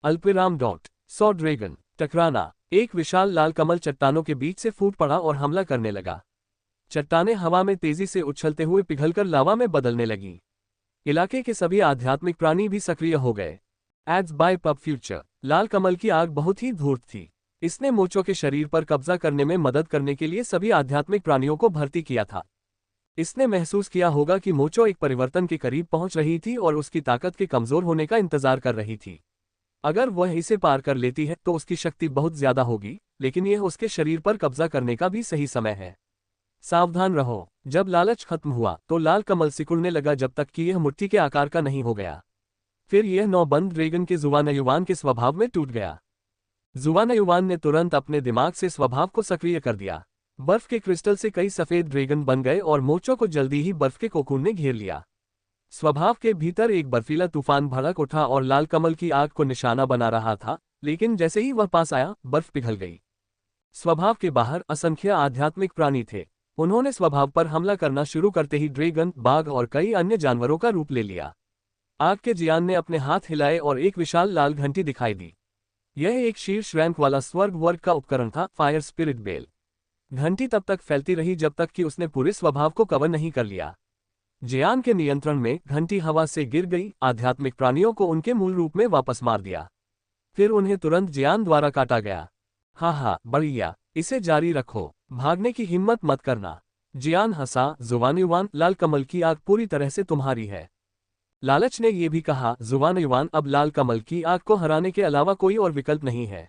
अल्पविराम डॉट 100 ड्रैगन, टकराना। एक विशाल लाल कमल चट्टानों के बीच से फूट पड़ा और हमला करने लगा। चट्टानें हवा में तेजी से उछलते हुए पिघलकर लावा में बदलने लगी। इलाके के सभी आध्यात्मिक प्राणी भी सक्रिय हो गए। Ads by pub future. लाल कमल की आग बहुत ही धूर्त थी। इसने मोचो के शरीर पर कब्जा करने में मदद करने के लिए सभी आध्यात्मिक प्राणियों को भर्ती किया था। इसने महसूस किया होगा कि मोचो एक परिवर्तन के करीब पहुंच रही थी और उसकी ताकत के कमजोर होने का इंतजार कर रही थी। अगर वह इसे पार कर लेती है तो उसकी शक्ति बहुत ज्यादा होगी, लेकिन यह उसके शरीर पर कब्जा करने का भी सही समय है। सावधान रहो। जब लालच खत्म हुआ तो लाल कमल सिकुड़ने लगा जब तक कि यह मुट्ठी के आकार का नहीं हो गया। फिर यह नौबंद ड्रैगन के जुवानयुवान के स्वभाव में टूट गया। जुवानयुवान ने तुरंत अपने दिमाग से स्वभाव को सक्रिय कर दिया। बर्फ के क्रिस्टल से कई सफेद ड्रैगन बन गए और मोचो को जल्दी ही बर्फ के कोकून ने घेर लिया। स्वभाव के भीतर एक बर्फीला तूफान भड़क उठा और लाल कमल की आग को निशाना बना रहा था, लेकिन जैसे ही वह पास आया, बर्फ पिघल गई। स्वभाव के बाहर असंख्य आध्यात्मिक प्राणी थे। उन्होंने स्वभाव पर हमला करना शुरू करते ही ड्रैगन, बाघ और कई अन्य जानवरों का रूप ले लिया। आग के जियान ने अपने हाथ हिलाए और एक विशाल लाल घंटी दिखाई दी। यह एक शीर्ष रैंक वाला स्वर्ग वर्ग का उपकरण था, फायर स्पिरिट बेल। घंटी तब तक फैलती रही जब तक कि उसने पूरे स्वभाव को कवर नहीं कर लिया। जियान के नियंत्रण में घंटी हवा से गिर गई, आध्यात्मिक प्राणियों को उनके मूल रूप में वापस मार दिया। फिर उन्हें तुरंत जियान द्वारा काटा गया। हाँ, बढ़िया, इसे जारी रखो, भागने की हिम्मत मत करना। जियान हंसा, जुवानयुवान, लाल कमल की आग पूरी तरह से तुम्हारी है। लालच ने यह भी कहा, जुवानयुवान, अब लाल कमल की आग को हराने के अलावा कोई और विकल्प नहीं है।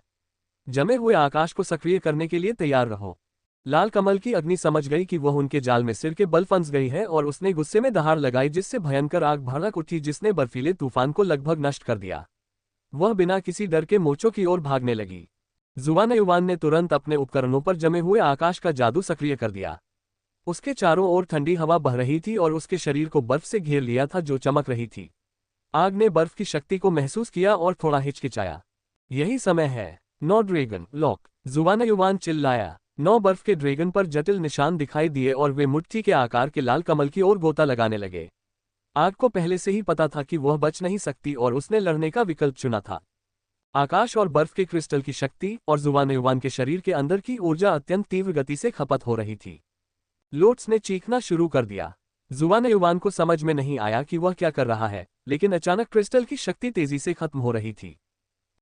जमे हुए आकाश को सक्रिय करने के लिए तैयार रहो। लाल कमल की अग्नि समझ गई कि वह उनके जाल में सिर के बल फंस गई है और उसने गुस्से में दहाड़ लगाई जिससे भयंकर आग भड़क उठी जिसने बर्फीले तूफान को लगभग नष्ट कर दिया। वह बिना किसी डर के मोचो की ओर भागने लगी। जुवानयुवान ने तुरंत अपने उपकरणों पर जमे हुए आकाश का जादू सक्रिय कर दिया। उसके चारों ओर ठंडी हवा बह रही थी और उसके शरीर को बर्फ से घेर लिया था जो चमक रही थी। आग ने बर्फ की शक्ति को महसूस किया और थोड़ा हिचकिचाया। यही समय है। 9 ड्रैगन लॉक, जुवानयुवान चिल्लाया। 9 बर्फ के ड्रैगन पर जटिल निशान दिखाई दिए और वे मुट्ठी के आकार के लाल कमल की ओर गोता लगाने लगे। आग को पहले से ही पता था कि वह बच नहीं सकती और उसने लड़ने का विकल्प चुना था। आकाश और बर्फ के क्रिस्टल की शक्ति और जुवानयुवान के शरीर के अंदर की ऊर्जा अत्यंत तीव्र गति से खपत हो रही थी। लोट्स ने चीखना शुरू कर दिया। जुवानयुवान को समझ में नहीं आया कि वह क्या कर रहा है, लेकिन अचानक क्रिस्टल की शक्ति तेजी से खत्म हो रही थी।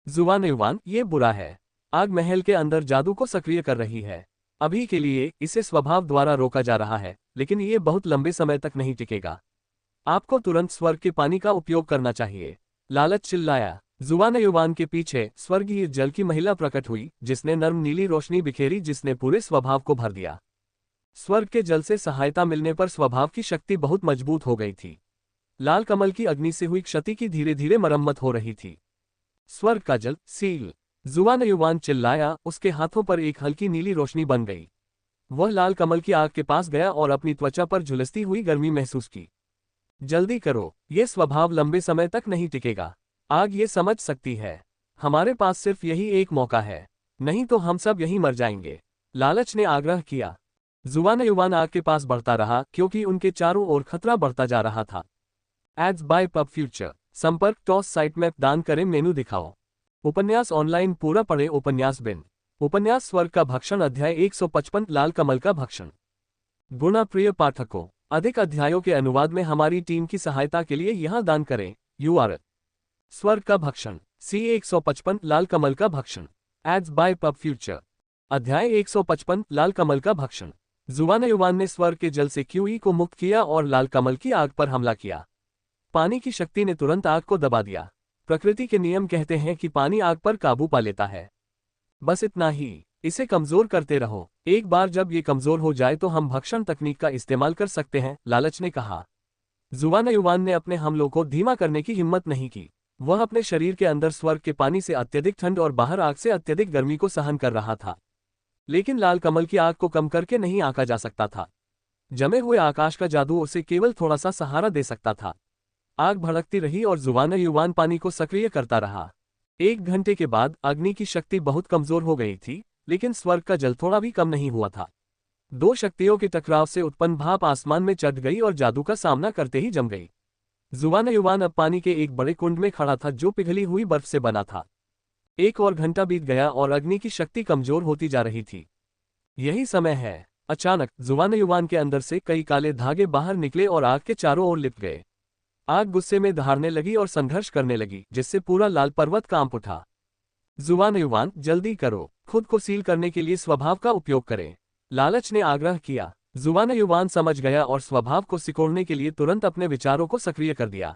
जुवानयुवान, ये बुरा है। आग महल के अंदर जादू को सक्रिय कर रही है। अभी के लिए इसे स्वभाव द्वारा रोका जा रहा है, लेकिन ये बहुत लंबे समय तक नहीं टिकेगा। आपको तुरंत स्वर्ग के पानी का उपयोग करना चाहिए। लालच चिल्लाया। जुवानयुवान के पीछे स्वर्गीय जल की महिला प्रकट हुई जिसने नर्म नीली रोशनी बिखेरी जिसने पूरे स्वभाव को भर दिया। स्वर्ग के जल से सहायता मिलने पर स्वभाव की शक्ति बहुत मजबूत हो गई थी। लाल कमल की अग्नि से हुई क्षति की धीरे धीरे मरम्मत हो रही थी। स्वर्ग का जल सील, जुवानयुवान चिल्लाया। उसके हाथों पर एक हल्की नीली रोशनी बन गई। वह लाल कमल की आग के पास गया और अपनी त्वचा पर झुलसती हुई गर्मी महसूस की। जल्दी करो, यह स्वभाव लंबे समय तक नहीं टिकेगा। आग ये समझ सकती है। हमारे पास सिर्फ यही एक मौका है, नहीं तो हम सब यहीं मर जाएंगे। लालच ने आग्रह किया। जुवानयुवान आग के पास बढ़ता रहा क्योंकि उनके चारों ओर खतरा बढ़ता जा रहा था। Ads by pub future. संपर्क टॉस साइट मैप दान करें मेनू दिखाओ। उपन्यास ऑनलाइन पूरा पढ़े। उपन्यास बिन। उपन्यास स्वर्ग का भक्षण अध्याय 155 लाल कमल का भक्षण। गुणा प्रिय पाठकों, अधिक अध्यायों के अनुवाद में हमारी टीम की सहायता के लिए यहां दान करें। URL स्वर्ग का भक्षण C155 लाल कमल का भक्षण। Ads by pub future. अध्याय 155 लाल कमल का भक्षण। जुवानयुवान ने स्वर्ग के जल से QE को मुक्त किया और लाल कमल की आग पर हमला किया। पानी की शक्ति ने तुरंत आग को दबा दिया। प्रकृति के नियम कहते हैं कि पानी आग पर काबू पा लेता है। बस इतना ही, इसे कमजोर करते रहो। एक बार जब ये कमजोर हो जाए तो हम भक्षण तकनीक का इस्तेमाल कर सकते हैं, लालच ने कहा। जुवानयुवान ने अपने हमलों को धीमा करने की हिम्मत नहीं की। वह अपने शरीर के अंदर स्वर्ग के पानी से अत्यधिक ठंड और बाहर आग से अत्यधिक गर्मी को सहन कर रहा था, लेकिन लाल कमल की आग को कम करके नहीं आंका जा सकता था। जमे हुए आकाश का जादू उसे केवल थोड़ा सा सहारा दे सकता था। आग भड़कती रही और जुवान पानी को सक्रिय करता रहा। 1 घंटे के बाद अग्नि की शक्ति बहुत कमजोर हो गई थी, लेकिन स्वर्ग का जल थोड़ा भी कम नहीं हुआ था। दो शक्तियों के टकराव से उत्पन्न भाप आसमान में चढ़ गई और जादू का सामना करते ही जम गई। जुवान अब पानी के एक बड़े कुंड में खड़ा था जो पिघली हुई बर्फ से बना था। 1 और घंटा बीत गया और अग्नि की शक्ति कमजोर होती जा रही थी। यही समय है। अचानक जुवान के अंदर से कई काले धागे बाहर निकले और आग के चारों ओर लिपट गए। आग गुस्से में दहाड़ने लगी और संघर्ष करने लगी, जिससे पूरा लाल पर्वत कांप उठा। जुवान जल्दी करो, खुद को सील करने के लिए स्वभाव का उपयोग करें, लालच ने आग्रह किया। जुवान समझ गया और स्वभाव को सिकोड़ने के लिए तुरंत अपने विचारों को सक्रिय कर दिया।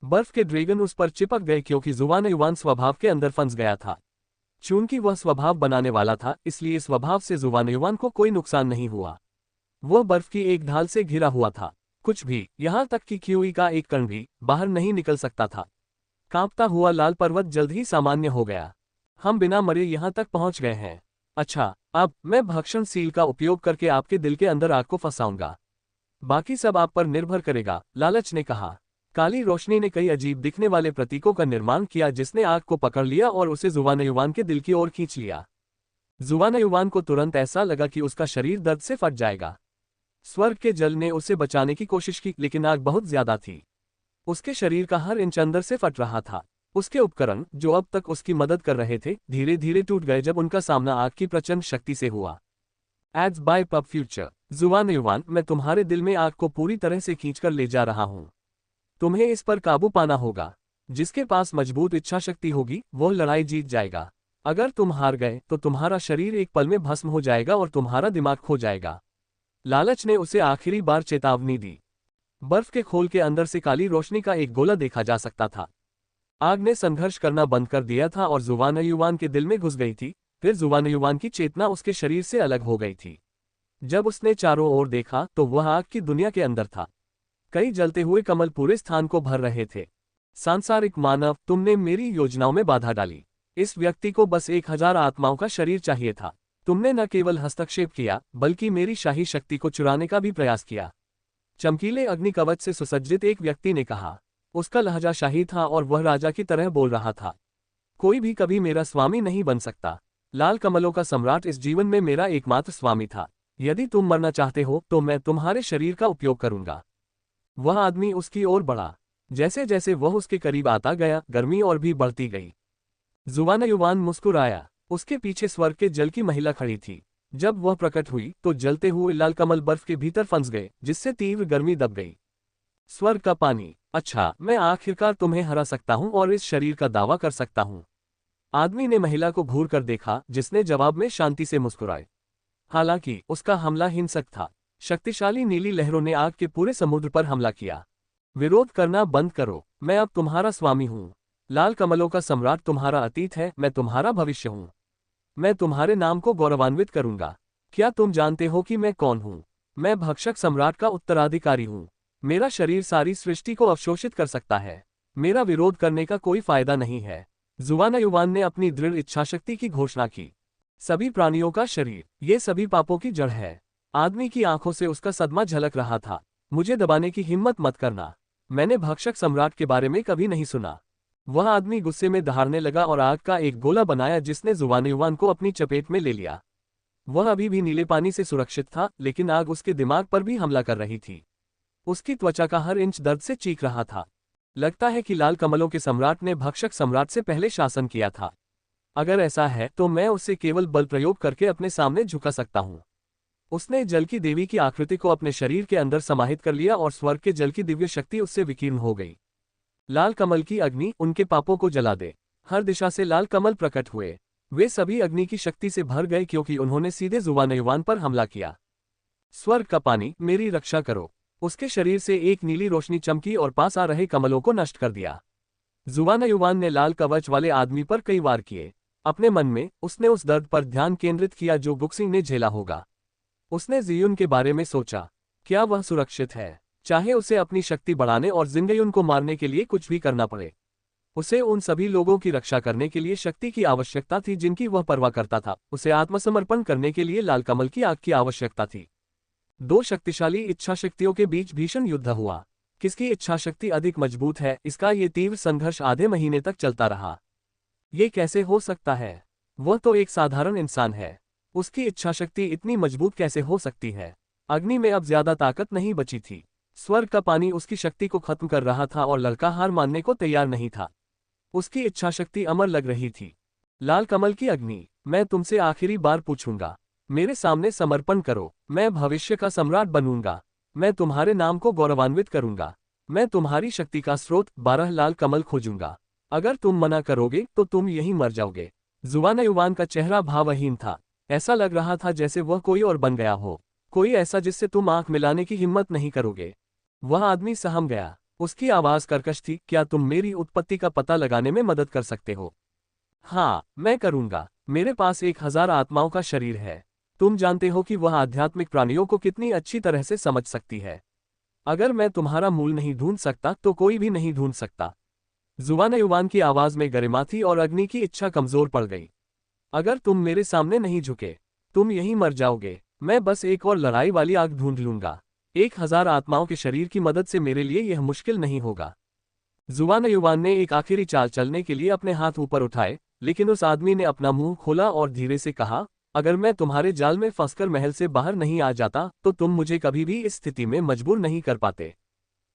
बर्फ के ड्रैगन उस पर चिपक गए क्योंकि जुवान स्वभाव के अंदर फंस गया था। चूंकि वह स्वभाव बनाने वाला था, इसलिए स्वभाव से जुवान को कोई नुकसान नहीं हुआ। वह बर्फ की एक ढाल से घिरा हुआ था। कुछ भी, यहां तक कि कीवी का एक कण भी बाहर नहीं निकल सकता था। कांपता हुआ लाल पर्वत जल्द ही सामान्य हो गया। हम बिना मरे यहां तक पहुंच गए हैं। अच्छा, अब मैं भक्षण सील का उपयोग करके आपके दिल के अंदर आग को फंसाऊंगा। बाकी सब आप पर निर्भर करेगा, लालच ने कहा। काली रोशनी ने कई अजीब दिखने वाले प्रतीकों का निर्माण किया जिसने आग को पकड़ लिया और उसे जुवान के दिल की ओर खींच लिया। जुवान को तुरंत ऐसा लगा कि उसका शरीर दर्द से फट जाएगा। स्वर्ग के जल ने उसे बचाने की कोशिश की, लेकिन आग बहुत ज्यादा थी। उसके शरीर का हर इंच अंदर से फट रहा था। उसके उपकरण, जो अब तक उसकी मदद कर रहे थे, धीरे धीरे टूट गए जब उनका सामना आग की प्रचंड शक्ति से हुआ। Ads by pub future. जुवान, मैं तुम्हारे दिल में आग को पूरी तरह से खींचकर ले जा रहा हूं। तुम्हें इस पर काबू पाना होगा। जिसके पास मजबूत इच्छा शक्ति होगी वो लड़ाई जीत जाएगा। अगर तुम हार गए तो तुम्हारा शरीर एक पल में भस्म हो जाएगा और तुम्हारा दिमाग खो जाएगा। लालच ने उसे आखिरी बार चेतावनी दी। बर्फ के खोल के अंदर से काली रोशनी का एक गोला देखा जा सकता था। आग ने संघर्ष करना बंद कर दिया था और जुवान के दिल में घुस गई थी। फिर जुवान की चेतना उसके शरीर से अलग हो गई थी। जब उसने चारों ओर देखा तो वह आग की दुनिया के अंदर था। कई जलते हुए कमल पूरे स्थान को भर रहे थे। सांसारिक मानव, तुमने मेरी योजनाओं में बाधा डाली। इस व्यक्ति को बस 1000 आत्माओं का शरीर चाहिए था। तुमने न केवल हस्तक्षेप किया, बल्कि मेरी शाही शक्ति को चुराने का भी प्रयास किया। चमकीले अग्नि कवच से सुसज्जित एक व्यक्ति ने कहा। उसका लहजा शाही था और वह राजा की तरह बोल रहा था। कोई भी कभी मेरा स्वामी नहीं बन सकता। लाल कमलों का सम्राट इस जीवन में मेरा एकमात्र स्वामी था। यदि तुम मरना चाहते हो तो मैं तुम्हारे शरीर का उपयोग करूंगा। वह आदमी उसकी ओर बढ़ा। जैसे जैसे वह उसके करीब आता गया, गर्मी और भी बढ़ती गई। जुवान मुस्कुराया। उसके पीछे स्वर्ग के जल की महिला खड़ी थी। जब वह प्रकट हुई तो जलते हुए लाल कमल बर्फ के भीतर फंस गए, जिससे तीव्र गर्मी दब गई। स्वर्ग का पानी। अच्छा, मैं आखिरकार तुम्हें हरा सकता हूं और इस शरीर का दावा कर सकता हूं। आदमी ने महिला को घूर कर देखा, जिसने जवाब में शांति से मुस्कुराए। हालांकि उसका हमला हिंसक था। शक्तिशाली नीली लहरों ने आग के पूरे समुद्र पर हमला किया। विरोध करना बंद करो, मैं अब तुम्हारा स्वामी हूं। लाल कमलों का सम्राट तुम्हारा अतीत है, मैं तुम्हारा भविष्य हूं। मैं तुम्हारे नाम को गौरवान्वित करूंगा। क्या तुम जानते हो कि मैं कौन हूं? मैं भक्षक सम्राट का उत्तराधिकारी हूं। मेरा शरीर सारी सृष्टि को अवशोषित कर सकता है। मेरा विरोध करने का कोई फायदा नहीं है। जुवान ने अपनी दृढ़ इच्छाशक्ति की घोषणा की। सभी प्राणियों का शरीर, ये सभी पापों की जड़ है। आदमी की आंखों से उसका सदमा झलक रहा था। मुझे दबाने की हिम्मत मत करना। मैंने भक्षक सम्राट के बारे में कभी नहीं सुना। वह आदमी गुस्से में दहाड़ने लगा और आग का एक गोला बनाया जिसने जुवान को अपनी चपेट में ले लिया। वह अभी भी नीले पानी से सुरक्षित था, लेकिन आग उसके दिमाग पर भी हमला कर रही थी। उसकी त्वचा का हर इंच दर्द से चीख रहा था। लगता है कि लाल कमलों के सम्राट ने भक्षक सम्राट से पहले शासन किया था। अगर ऐसा है तो मैं उसे केवल बल प्रयोग करके अपने सामने झुका सकता हूं। उसने जल की देवी की आकृति को अपने शरीर के अंदर समाहित कर लिया और स्वर्ग के जल की दिव्य शक्ति उससे विकीर्ण हो गई। लाल कमल की अग्नि उनके पापों को जला दे। हर दिशा से लाल कमल प्रकट हुए। वे सभी अग्नि की शक्ति से भर गए क्योंकि उन्होंने सीधे जुवान पर हमला किया। स्वर्ग का पानी, मेरी रक्षा करो। उसके शरीर से एक नीली रोशनी चमकी और पास आ रहे कमलों को नष्ट कर दिया। जुवान ने लाल कवच वाले आदमी पर कई वार किए। अपने मन में उसने उस दर्द पर ध्यान केंद्रित किया जो गुक्सिंग ने झेला होगा। उसने जियुन के बारे में सोचा। क्या वह सुरक्षित है? चाहे उसे अपनी शक्ति बढ़ाने और जिंगयुन को मारने के लिए कुछ भी करना पड़े। उसे उन सभी लोगों की रक्षा करने के लिए शक्ति की आवश्यकता थी जिनकी वह परवाह करता था। उसे आत्मसमर्पण करने के लिए लाल कमल की आग की आवश्यकता थी। दो शक्तिशाली इच्छाशक्तियों के बीच भीषण युद्ध हुआ। किसकी इच्छाशक्ति अधिक मजबूत है, इसका ये तीव्र संघर्ष आधे महीने तक चलता रहा। ये कैसे हो सकता है? वह तो एक साधारण इंसान है, उसकी इच्छाशक्ति इतनी मजबूत कैसे हो सकती है? अग्नि में अब ज्यादा ताकत नहीं बची थी। स्वर्ग का पानी उसकी शक्ति को खत्म कर रहा था और लड़का हार मानने को तैयार नहीं था। उसकी इच्छाशक्ति अमर लग रही थी। लाल कमल की अग्नि, मैं तुमसे आखिरी बार पूछूंगा, मेरे सामने समर्पण करो। मैं भविष्य का सम्राट बनूंगा। मैं तुम्हारे नाम को गौरवान्वित करूंगा। मैं तुम्हारी शक्ति का स्रोत 12 लाल कमल खोजूंगा। अगर तुम मना करोगे तो तुम यहीं मर जाओगे। जुवानयुवान का चेहरा भावहीन था। ऐसा लग रहा था जैसे वह कोई और बन गया हो, कोई ऐसा जिससे तुम आंख मिलाने की हिम्मत नहीं करोगे। वह आदमी सहम गया। उसकी आवाज कर्कश थी, क्या तुम मेरी उत्पत्ति का पता लगाने में मदद कर सकते हो? हाँ, मैं करूंगा। मेरे पास 1000 आत्माओं का शरीर है। तुम जानते हो कि वह आध्यात्मिक प्राणियों को कितनी अच्छी तरह से समझ सकती है। अगर मैं तुम्हारा मूल नहीं ढूंढ सकता तो कोई भी नहीं ढूंढ सकता। जुवानयुवान की आवाज में गरिमा थी और अग्नि की इच्छा कमजोर पड़ गई। अगर तुम मेरे सामने नहीं झुके, तुम यहीं मर जाओगे। मैं बस एक और लड़ाई वाली आग ढूंढ लूंगा। 1000 आत्माओं के शरीर की मदद से मेरे लिए यह मुश्किल नहीं होगा। जुवानयुवान ने एक आखिरी चाल चलने के लिए अपने हाथ ऊपर उठाए, लेकिन उस आदमी ने अपना मुंह खोला और धीरे से कहा, अगर मैं तुम्हारे जाल में फंसकर महल से बाहर नहीं आ जाता तो तुम मुझे कभी भी इस स्थिति में मजबूर नहीं कर पाते।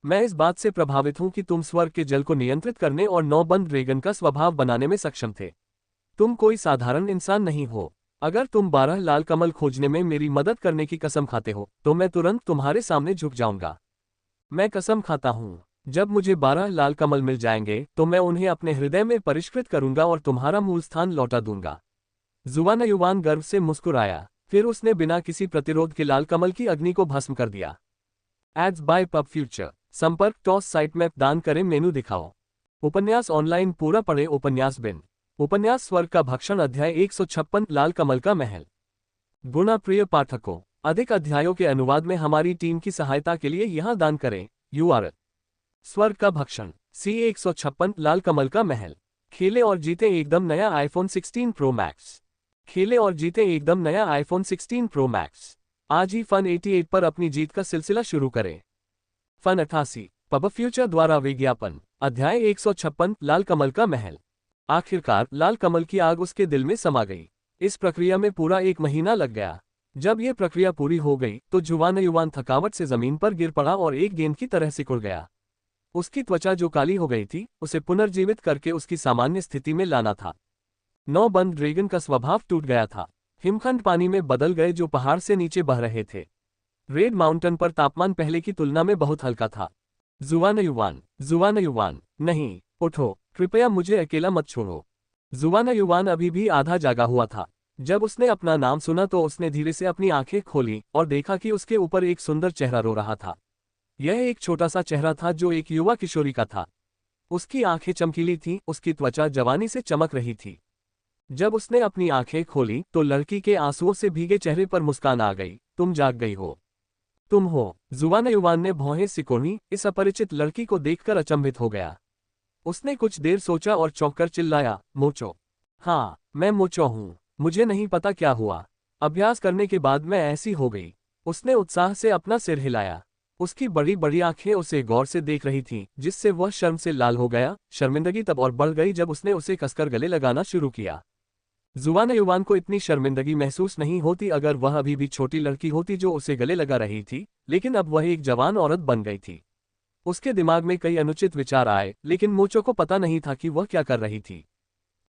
मैं इस बात से प्रभावित हूं कि तुम स्वर्ग के जल को नियंत्रित करने और नौबंद ड्रैगन का स्वभाव बनाने में सक्षम थे। तुम कोई साधारण इंसान नहीं हो। अगर तुम 12 लाल कमल खोजने में मेरी मदद करने की कसम खाते हो तो मैं तुरंत तुम्हारे सामने झुक जाऊंगा। मैं कसम खाता हूं, जब मुझे 12 लाल कमल मिल जाएंगे तो मैं उन्हें अपने हृदय में परिष्कृत करूंगा और तुम्हारा मूल स्थान लौटा दूंगा। जुवानयुवान गर्व से मुस्कुराया, फिर उसने बिना किसी प्रतिरोध के लाल कमल की अग्नि को भस्म कर दिया। Ads by pub future. संपर्क टॉस साइट मैप दान करें मेनू दिखाओ। उपन्यास ऑनलाइन पूरा पढ़े। उपन्यास बिन। उपन्यास स्वर्ग का भक्षण अध्याय 156 लाल कमल का महल। गुणप्रिय पाठकों, अधिक अध्यायों के अनुवाद में हमारी टीम की सहायता के लिए यहां दान करें। URL। स्वर्ग का भक्षण C156 लाल कमल का महल। खेले और जीते एकदम नया आईफोन 16 प्रो मैक्स। खेले और जीते एकदम नया आईफोन 16 प्रो मैक्स। आज ही फन 88 पर अपनी जीत का सिलसिला शुरू करें। फन 88 पब फ्यूचर द्वारा विज्ञापन। अध्याय 156 लाल कमल का महल। आखिरकार लाल कमल की आग उसके दिल में समा गई। इस प्रक्रिया में पूरा 1 महीना लग गया। जब यह प्रक्रिया पूरी हो गई तो जुवानयुवान थकावट से जमीन पर गिर पड़ा और एक गेंद की तरह सिकुड़ गया। उसकी त्वचा जो काली हो गई थी उसे पुनर्जीवित करके उसकी सामान्य स्थिति में लाना था। नौबंद ड्रैगन का स्वभाव टूट गया था। हिमखंड पानी में बदल गए जो पहाड़ से नीचे बह रहे थे। रेड माउंटेन पर तापमान पहले की तुलना में बहुत हल्का था। जुवानयुवान, नहीं, उठो, कृपया मुझे अकेला मत छोड़ो। जुवानयुवान अभी भी आधा जागा हुआ था। जब उसने अपना नाम सुना तो उसने धीरे से अपनी आंखें खोली और देखा कि उसके ऊपर एक सुंदर चेहरा रो रहा था। यह एक छोटा सा चेहरा था जो एक युवा किशोरी का था। उसकी आंखें चमकीली थीं, उसकी त्वचा जवानी से चमक रही थी। जब उसने अपनी आंखें खोली तो लड़की के आंसुओं से भीगे चेहरे पर मुस्कान आ गई। तुम जाग गई हो। तुम हो। जुवानयुवान ने भौहें सिकोड़ी। इस अपरिचित लड़की को देखकर अचंभित हो गया। उसने कुछ देर सोचा और चौंककर चिल्लाया, मोचो। हाँ, मैं मोचो हूँ। मुझे नहीं पता क्या हुआ। अभ्यास करने के बाद मैं ऐसी हो गई। उसने उत्साह से अपना सिर हिलाया। उसकी बड़ी बड़ी आंखें उसे गौर से देख रही थीं, जिससे वह शर्म से लाल हो गया। शर्मिंदगी तब और बढ़ गई जब उसने उसे कसकर गले लगाना शुरू किया। जुवानयुवान को इतनी शर्मिंदगी महसूस नहीं होती अगर वह अभी भी छोटी लड़की होती जो उसे गले लगा रही थी, लेकिन अब वह एक जवान औरत बन गई थी। उसके दिमाग में कई अनुचित विचार आए, लेकिन मोचो को पता नहीं था कि वह क्या कर रही थी।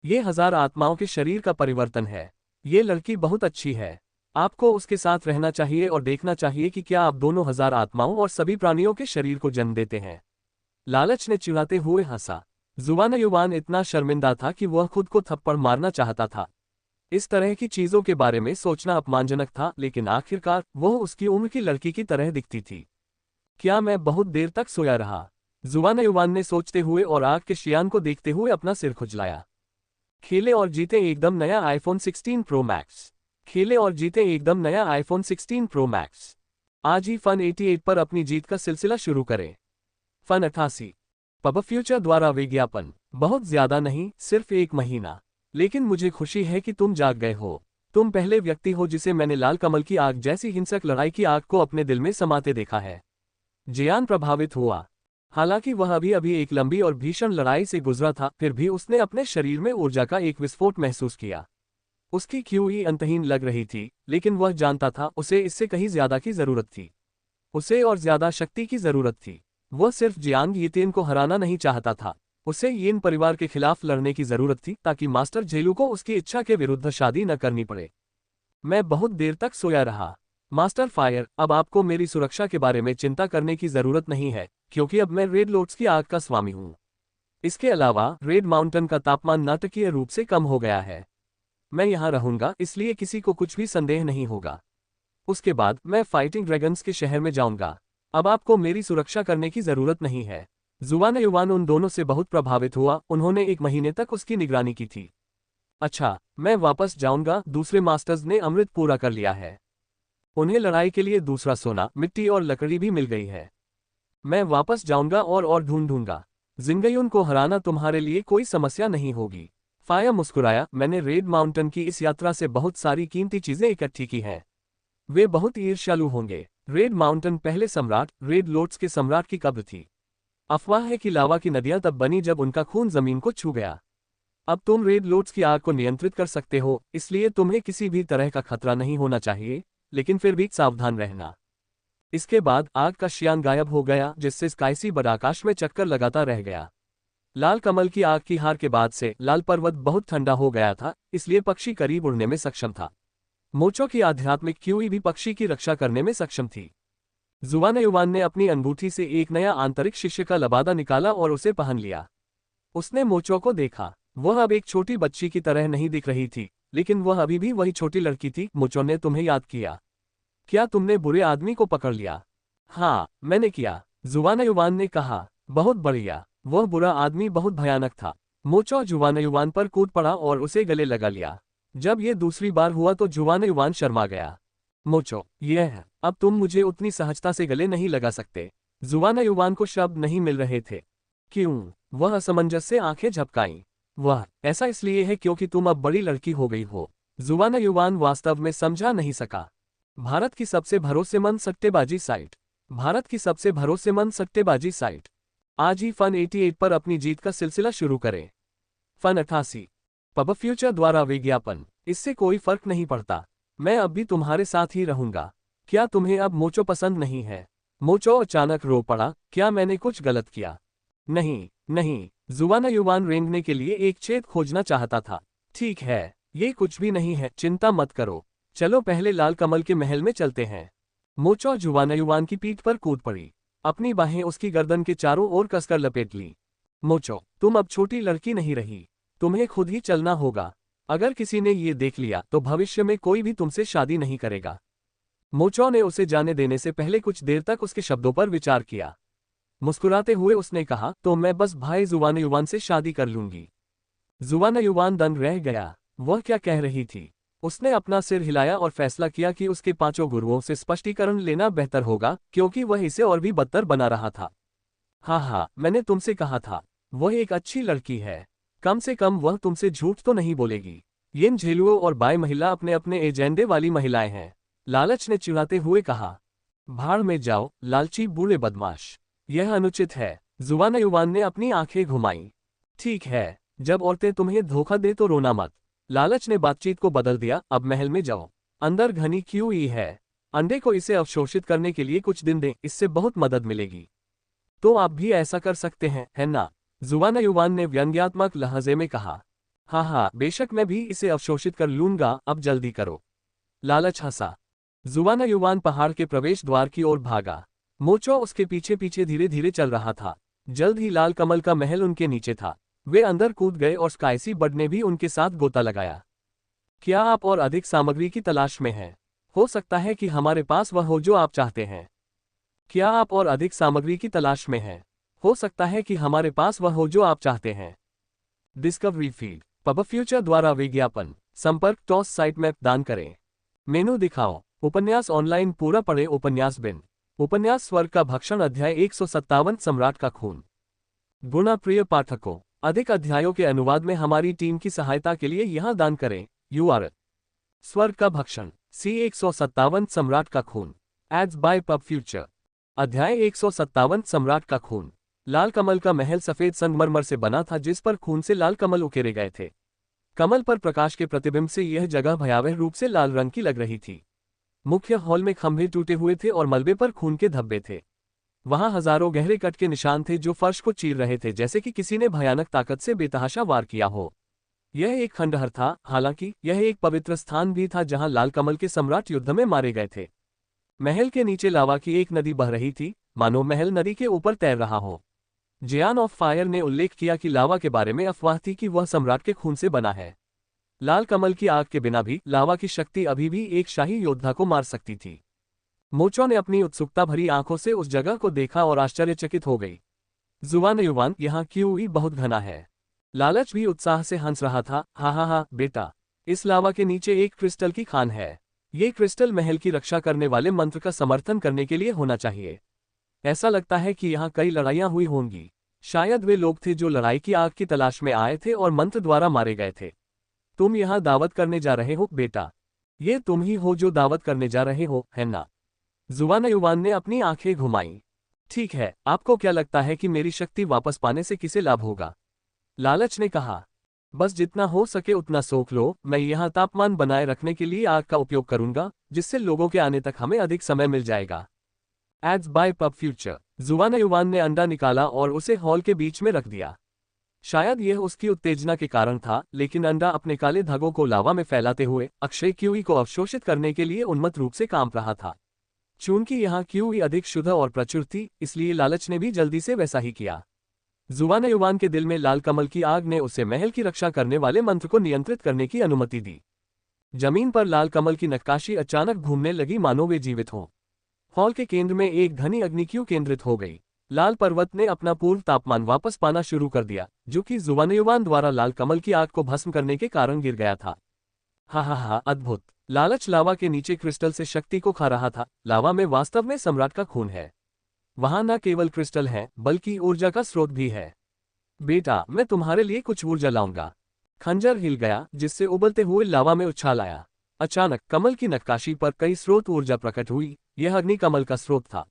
ये 1000 आत्माओं के शरीर का परिवर्तन है। ये लड़की बहुत अच्छी है। आपको उसके साथ रहना चाहिए और देखना चाहिए कि क्या आप दोनों 1000 आत्माओं और सभी प्राणियों के शरीर को जन्म देते हैं। लालच ने चिढ़ाते हुए हंसा। जुवानयुवान इतना शर्मिंदा था कि वह खुद को थप्पड़ मारना चाहता था। इस तरह की चीजों के बारे में सोचना अपमानजनक था, लेकिन आखिरकार वह उसकी उम्र की लड़की की तरह दिखती थी। क्या मैं बहुत देर तक सोया रहा? जुवानयुवान ने सोचते हुए और आग के शियान को देखते हुए अपना सिर खुजलाया। खेले और जीते एकदम नया आईफोन 16 प्रो मैक्स। खेले और जीते एकदम नया आईफोन 16 प्रो मैक्स। आज ही फन 88 पर अपनी जीत का सिलसिला शुरू करें। फन 88 पब फ्यूचर द्वारा विज्ञापन। बहुत ज्यादा नहीं, सिर्फ 1 महीना। लेकिन मुझे खुशी है कि तुम जाग गए हो। तुम पहले व्यक्ति हो जिसे मैंने लाल कमल की आग जैसी हिंसक लड़ाई की आग को अपने दिल में समाते देखा है। जियान प्रभावित हुआ। हालांकि वह अभी अभी एक लंबी और भीषण लड़ाई से गुजरा था, फिर भी उसने अपने शरीर में ऊर्जा का एक विस्फोट महसूस किया। उसकी क्यूई अंतहीन लग रही थी, लेकिन वह जानता था उसे इससे कहीं ज्यादा की जरूरत थी। उसे और ज्यादा शक्ति की जरूरत थी। वह सिर्फ जियांग यितेन को हराना नहीं चाहता था, उसे यिन परिवार के खिलाफ लड़ने की जरूरत थी ताकि मास्टर जेलू को उसकी इच्छा के विरुद्ध शादी न करनी पड़े। मैं बहुत देर तक सोया रहा। मास्टर फायर, अब आपको मेरी सुरक्षा के बारे में चिंता करने की जरूरत नहीं है, क्योंकि अब मैं रेड लोट्स की आग का स्वामी हूँ। इसके अलावा रेड माउंटेन का तापमान नाटकीय रूप से कम हो गया है। मैं यहाँ रहूंगा, इसलिए किसी को कुछ भी संदेह नहीं होगा। उसके बाद मैं फाइटिंग ड्रैगन्स के शहर में जाऊंगा। अब आपको मेरी सुरक्षा करने की जरूरत नहीं है। जुवान युवान उन दोनों से बहुत प्रभावित हुआ। उन्होंने 1 महीने तक उसकी निगरानी की थी। अच्छा, मैं वापस जाऊंगा। दूसरे मास्टर्स ने अमृत पूरा कर लिया है। उन्हें लड़ाई के लिए दूसरा सोना, मिट्टी और लकड़ी भी मिल गई है। मैं वापस जाऊंगा और ढूंढूंगा। जिंगयुन को हराना तुम्हारे लिए कोई समस्या नहीं होगी। फाया मुस्कुराया। मैंने रेड माउंटेन की इस यात्रा से बहुत सारी कीमती चीजें इकट्ठी की हैं। वे बहुत ईर्ष्यालु होंगे। रेड माउंटेन पहले सम्राट रेड लोट्स के सम्राट की कब्र थी। अफवाह है कि लावा की नदियां तब बनी जब उनका खून जमीन को छू गया। अब तुम रेड लोट्स की आग को नियंत्रित कर सकते हो, इसलिए तुम्हें किसी भी तरह का खतरा नहीं होना चाहिए, लेकिन फिर भी सावधान रहना। इसके बाद आग का शियान गायब हो गया, जिससे स्काईसी बड़ आकाश में चक्कर लगाता रह गया। लाल कमल की आग की हार के बाद से लाल पर्वत बहुत ठंडा हो गया था, इसलिए पक्षी करीब उड़ने में सक्षम था। मोचो की आध्यात्मिक क्यूई भी पक्षी की रक्षा करने में सक्षम थी। जुवान युवान ने अपनी अंगूठी से एक नया आंतरिक शिष्य का लबादा निकाला और उसे पहन लिया। उसने मोचो को देखा। वह अब एक छोटी बच्ची की तरह नहीं दिख रही थी, लेकिन वह अभी भी वही छोटी लड़की थी। मोचो ने तुम्हें याद किया। क्या तुमने बुरे आदमी को पकड़ लिया? हाँ, मैंने किया, जुवान युवान ने कहा। बहुत बढ़िया। वह बुरा आदमी बहुत भयानक था। मोचो जुवान युवान पर कूद पड़ा और उसे गले लगा लिया। जब यह दूसरी बार हुआ तो जुवान युवान शर्मा गया। मोचो, यह है, अब तुम मुझे उतनी सहजता से गले नहीं लगा सकते। जुवान युवान को शब्द नहीं मिल रहे थे। क्यों? वह असमंजस से आंखें झपकाईं। वह ऐसा इसलिए है क्योंकि तुम अब बड़ी लड़की हो गई हो। जुवान युवान वास्तव में समझा नहीं सका। भारत की सबसे भरोसेमंद सट्टेबाजी साइट। भारत की सबसे भरोसेमंद सट्टेबाजी साइट। आज ही फन 88 पर अपनी जीत का सिलसिला शुरू करें। फन 88 पब फ्यूचर द्वारा विज्ञापन। इससे कोई फर्क नहीं पड़ता, मैं अब भी तुम्हारे साथ ही रहूंगा। क्या तुम्हें अब मोचो पसंद नहीं है? मोचो अचानक रो पड़ा। क्या मैंने कुछ गलत किया? नहीं नहीं, जुवान युवान रेंगने के लिए एक छेद खोजना चाहता था। ठीक है, ये कुछ भी नहीं है, चिंता मत करो। चलो पहले लाल कमल के महल में चलते हैं। मोचो जुवान युवान की पीठ पर कूद पड़ी। अपनी बाहें उसकी गर्दन के चारों ओर कसकर लपेट ली। मोचो, तुम अब छोटी लड़की नहीं रही, तुम्हें खुद ही चलना होगा। अगर किसी ने ये देख लिया तो भविष्य में कोई भी तुमसे शादी नहीं करेगा। मोचो ने उसे जाने देने से पहले कुछ देर तक उसके शब्दों पर विचार किया। मुस्कुराते हुए उसने कहा, तो मैं बस भाई जुवान युवान से शादी कर लूंगी। जुवान युवान दंग रह गया। वह क्या कह रही थी? उसने अपना सिर हिलाया और फैसला किया कि उसके 5 गुरुओं से स्पष्टीकरण लेना बेहतर होगा, क्योंकि वह इसे और भी बदतर बना रहा था। हाँ, मैंने तुमसे कहा था, वह एक अच्छी लड़की है। कम से कम वह तुमसे झूठ तो नहीं बोलेगी। येन झेलुओ और बाई महिला अपने अपने एजेंडे वाली महिलाएं हैं, लालच ने चिढ़ाते हुए कहा। भाड़ में जाओ, लालची बूढ़े बदमाश। यह अनुचित है। जुवान युवान ने अपनी आंखें घुमाई। ठीक है, जब औरतें तुम्हें धोखा दे तो रोना मत। लालच ने बातचीत को बदल दिया। अब महल में जाओ, अंदर घनी क्यूई है। अंडे को इसे अवशोषित करने के लिए कुछ दिन दें, इससे बहुत मदद मिलेगी। तो आप भी ऐसा कर सकते हैं, है ना? जुवान युवान ने व्यंग्यात्मक लहजे में कहा। हाँ, बेशक मैं भी इसे अवशोषित कर लूंगा, अब जल्दी करो। लालच हंसा। जुवान युवान पहाड़ के प्रवेश द्वार की ओर भागा। मोचो उसके पीछे पीछे धीरे धीरे चल रहा था। जल्द ही लाल कमल का महल उनके नीचे था। वे अंदर कूद गए और स्काईसी बर्ड ने भी उनके साथ गोता लगाया। क्या आप और अधिक सामग्री की तलाश में हैं? हो सकता है कि हमारे पास वह हो जो आप चाहते हैं। क्या आप और अधिक सामग्री की तलाश में हैं? हो सकता है कि हमारे पास वह हो जो आप चाहते हैं। डिस्कवरी फीड पब फ्यूचर द्वारा विज्ञापन। संपर्क टॉस साइट मैप दान करें। मेनू दिखाओ। उपन्यास ऑनलाइन पूरा पढ़े। उपन्यास बिन। उपन्यास स्वर्ग का भक्षण अध्याय 157 सम्राट का खून। गुणा प्रिय पाठकों, अधिक अध्यायों के अनुवाद में हमारी टीम की सहायता के लिए यहां दान करें। URL स्वर्ग का भक्षण। C157 सम्राट का खून। Ads by pub future. अध्याय 157 सम्राट का खून। लाल कमल का महल सफेद संगमरमर से बना था जिस पर खून से लाल कमल उकेरे गए थे। कमल पर प्रकाश के प्रतिबिंब से यह जगह भयावह रूप से लाल रंग की लग रही थी। मुख्य हॉल में खंभे टूटे हुए थे और मलबे पर खून के धब्बे थे। वहां हजारों गहरे कट के निशान थे जो फर्श को चीर रहे थे, जैसे कि किसी ने भयानक ताकत से बेतहाशा वार किया हो। यह एक खंडहर था, हालांकि यह एक पवित्र स्थान भी था जहां लाल कमल के सम्राट युद्ध में मारे गए थे। महल के नीचे लावा की एक नदी बह रही थी, मानो महल नदी के ऊपर तैर रहा हो। जियान ऑफ फायर ने उल्लेख किया कि लावा के बारे में अफवाह थी कि वह सम्राट के खून से बना है। लाल कमल की आग के बिना भी लावा की शक्ति अभी भी एक शाही योद्धा को मार सकती थी। मोचो ने अपनी उत्सुकता भरी आंखों से उस जगह को देखा और आश्चर्यचकित हो गई। जुवान युवान, यहाँ क्यों बहुत घना है। लालच भी उत्साह से हंस रहा था। हा बेटा, इस लावा के नीचे एक क्रिस्टल की खान है। ये क्रिस्टल महल की रक्षा करने वाले मंत्र का समर्थन करने के लिए होना चाहिए। ऐसा लगता है कि यहाँ कई लड़ाइयाँ हुई होंगी। शायद वे लोग थे जो लड़ाई की आग की तलाश में आए थे और मंत्र द्वारा मारे गए थे। तुम यहाँ दावत करने जा रहे हो बेटा? ये तुम ही हो जो दावत करने जा रहे हो, है ना? जुवान युवान ने अपनी आंखें घुमाई। ठीक है, आपको क्या लगता है कि मेरी शक्ति वापस पाने से किसे लाभ होगा? लालच ने कहा। बस जितना हो सके उतना सोख लो। मैं यहाँ तापमान बनाए रखने के लिए आग का उपयोग करूंगा, जिससे लोगों के आने तक हमें अधिक समय मिल जाएगा। Ads by pub future. जुवान युवान ने अंडा निकाला और उसे हॉल के बीच में रख दिया। शायद यह उसकी उत्तेजना के कारण था, लेकिन अंडा अपने काले धागों को लावा में फैलाते हुए अक्षय क्यूई को अवशोषित करने के लिए उन्मत्त रूप से कांप रहा था। चूंकि यहाँ क्यूई अधिक शुद्ध और प्रचुर थी, इसलिए लालच ने भी जल्दी से वैसा ही किया। जुवान युवान के दिल में लाल कमल की आग ने उसे महल की रक्षा करने वाले मंत्र को नियंत्रित करने की अनुमति दी। जमीन पर लाल कमल की नक्काशी अचानक घूमने लगी, मानो वे जीवित हों। हॉल के केंद्र में एक घनी अग्नि क्यों केंद्रित हो गई। लाल पर्वत ने अपना पूर्व तापमान वापस पाना शुरू कर दिया, जो कि जुवान युवान द्वारा लाल कमल की आग को भस्म करने के कारण गिर गया था। हा अद्भुत। लालच लावा के नीचे क्रिस्टल से शक्ति को खा रहा था। लावा में वास्तव में सम्राट का खून है। वहां न केवल क्रिस्टल है, बल्कि ऊर्जा का स्रोत भी है। बेटा, मैं तुम्हारे लिए कुछ ऊर्जा लाऊंगा। खंजर हिल गया, जिससे उबलते हुए लावा में उछाल आया। अचानक कमल की नक्काशी पर कई स्रोत ऊर्जा प्रकट हुई। यह अग्नि कमल का स्रोत था।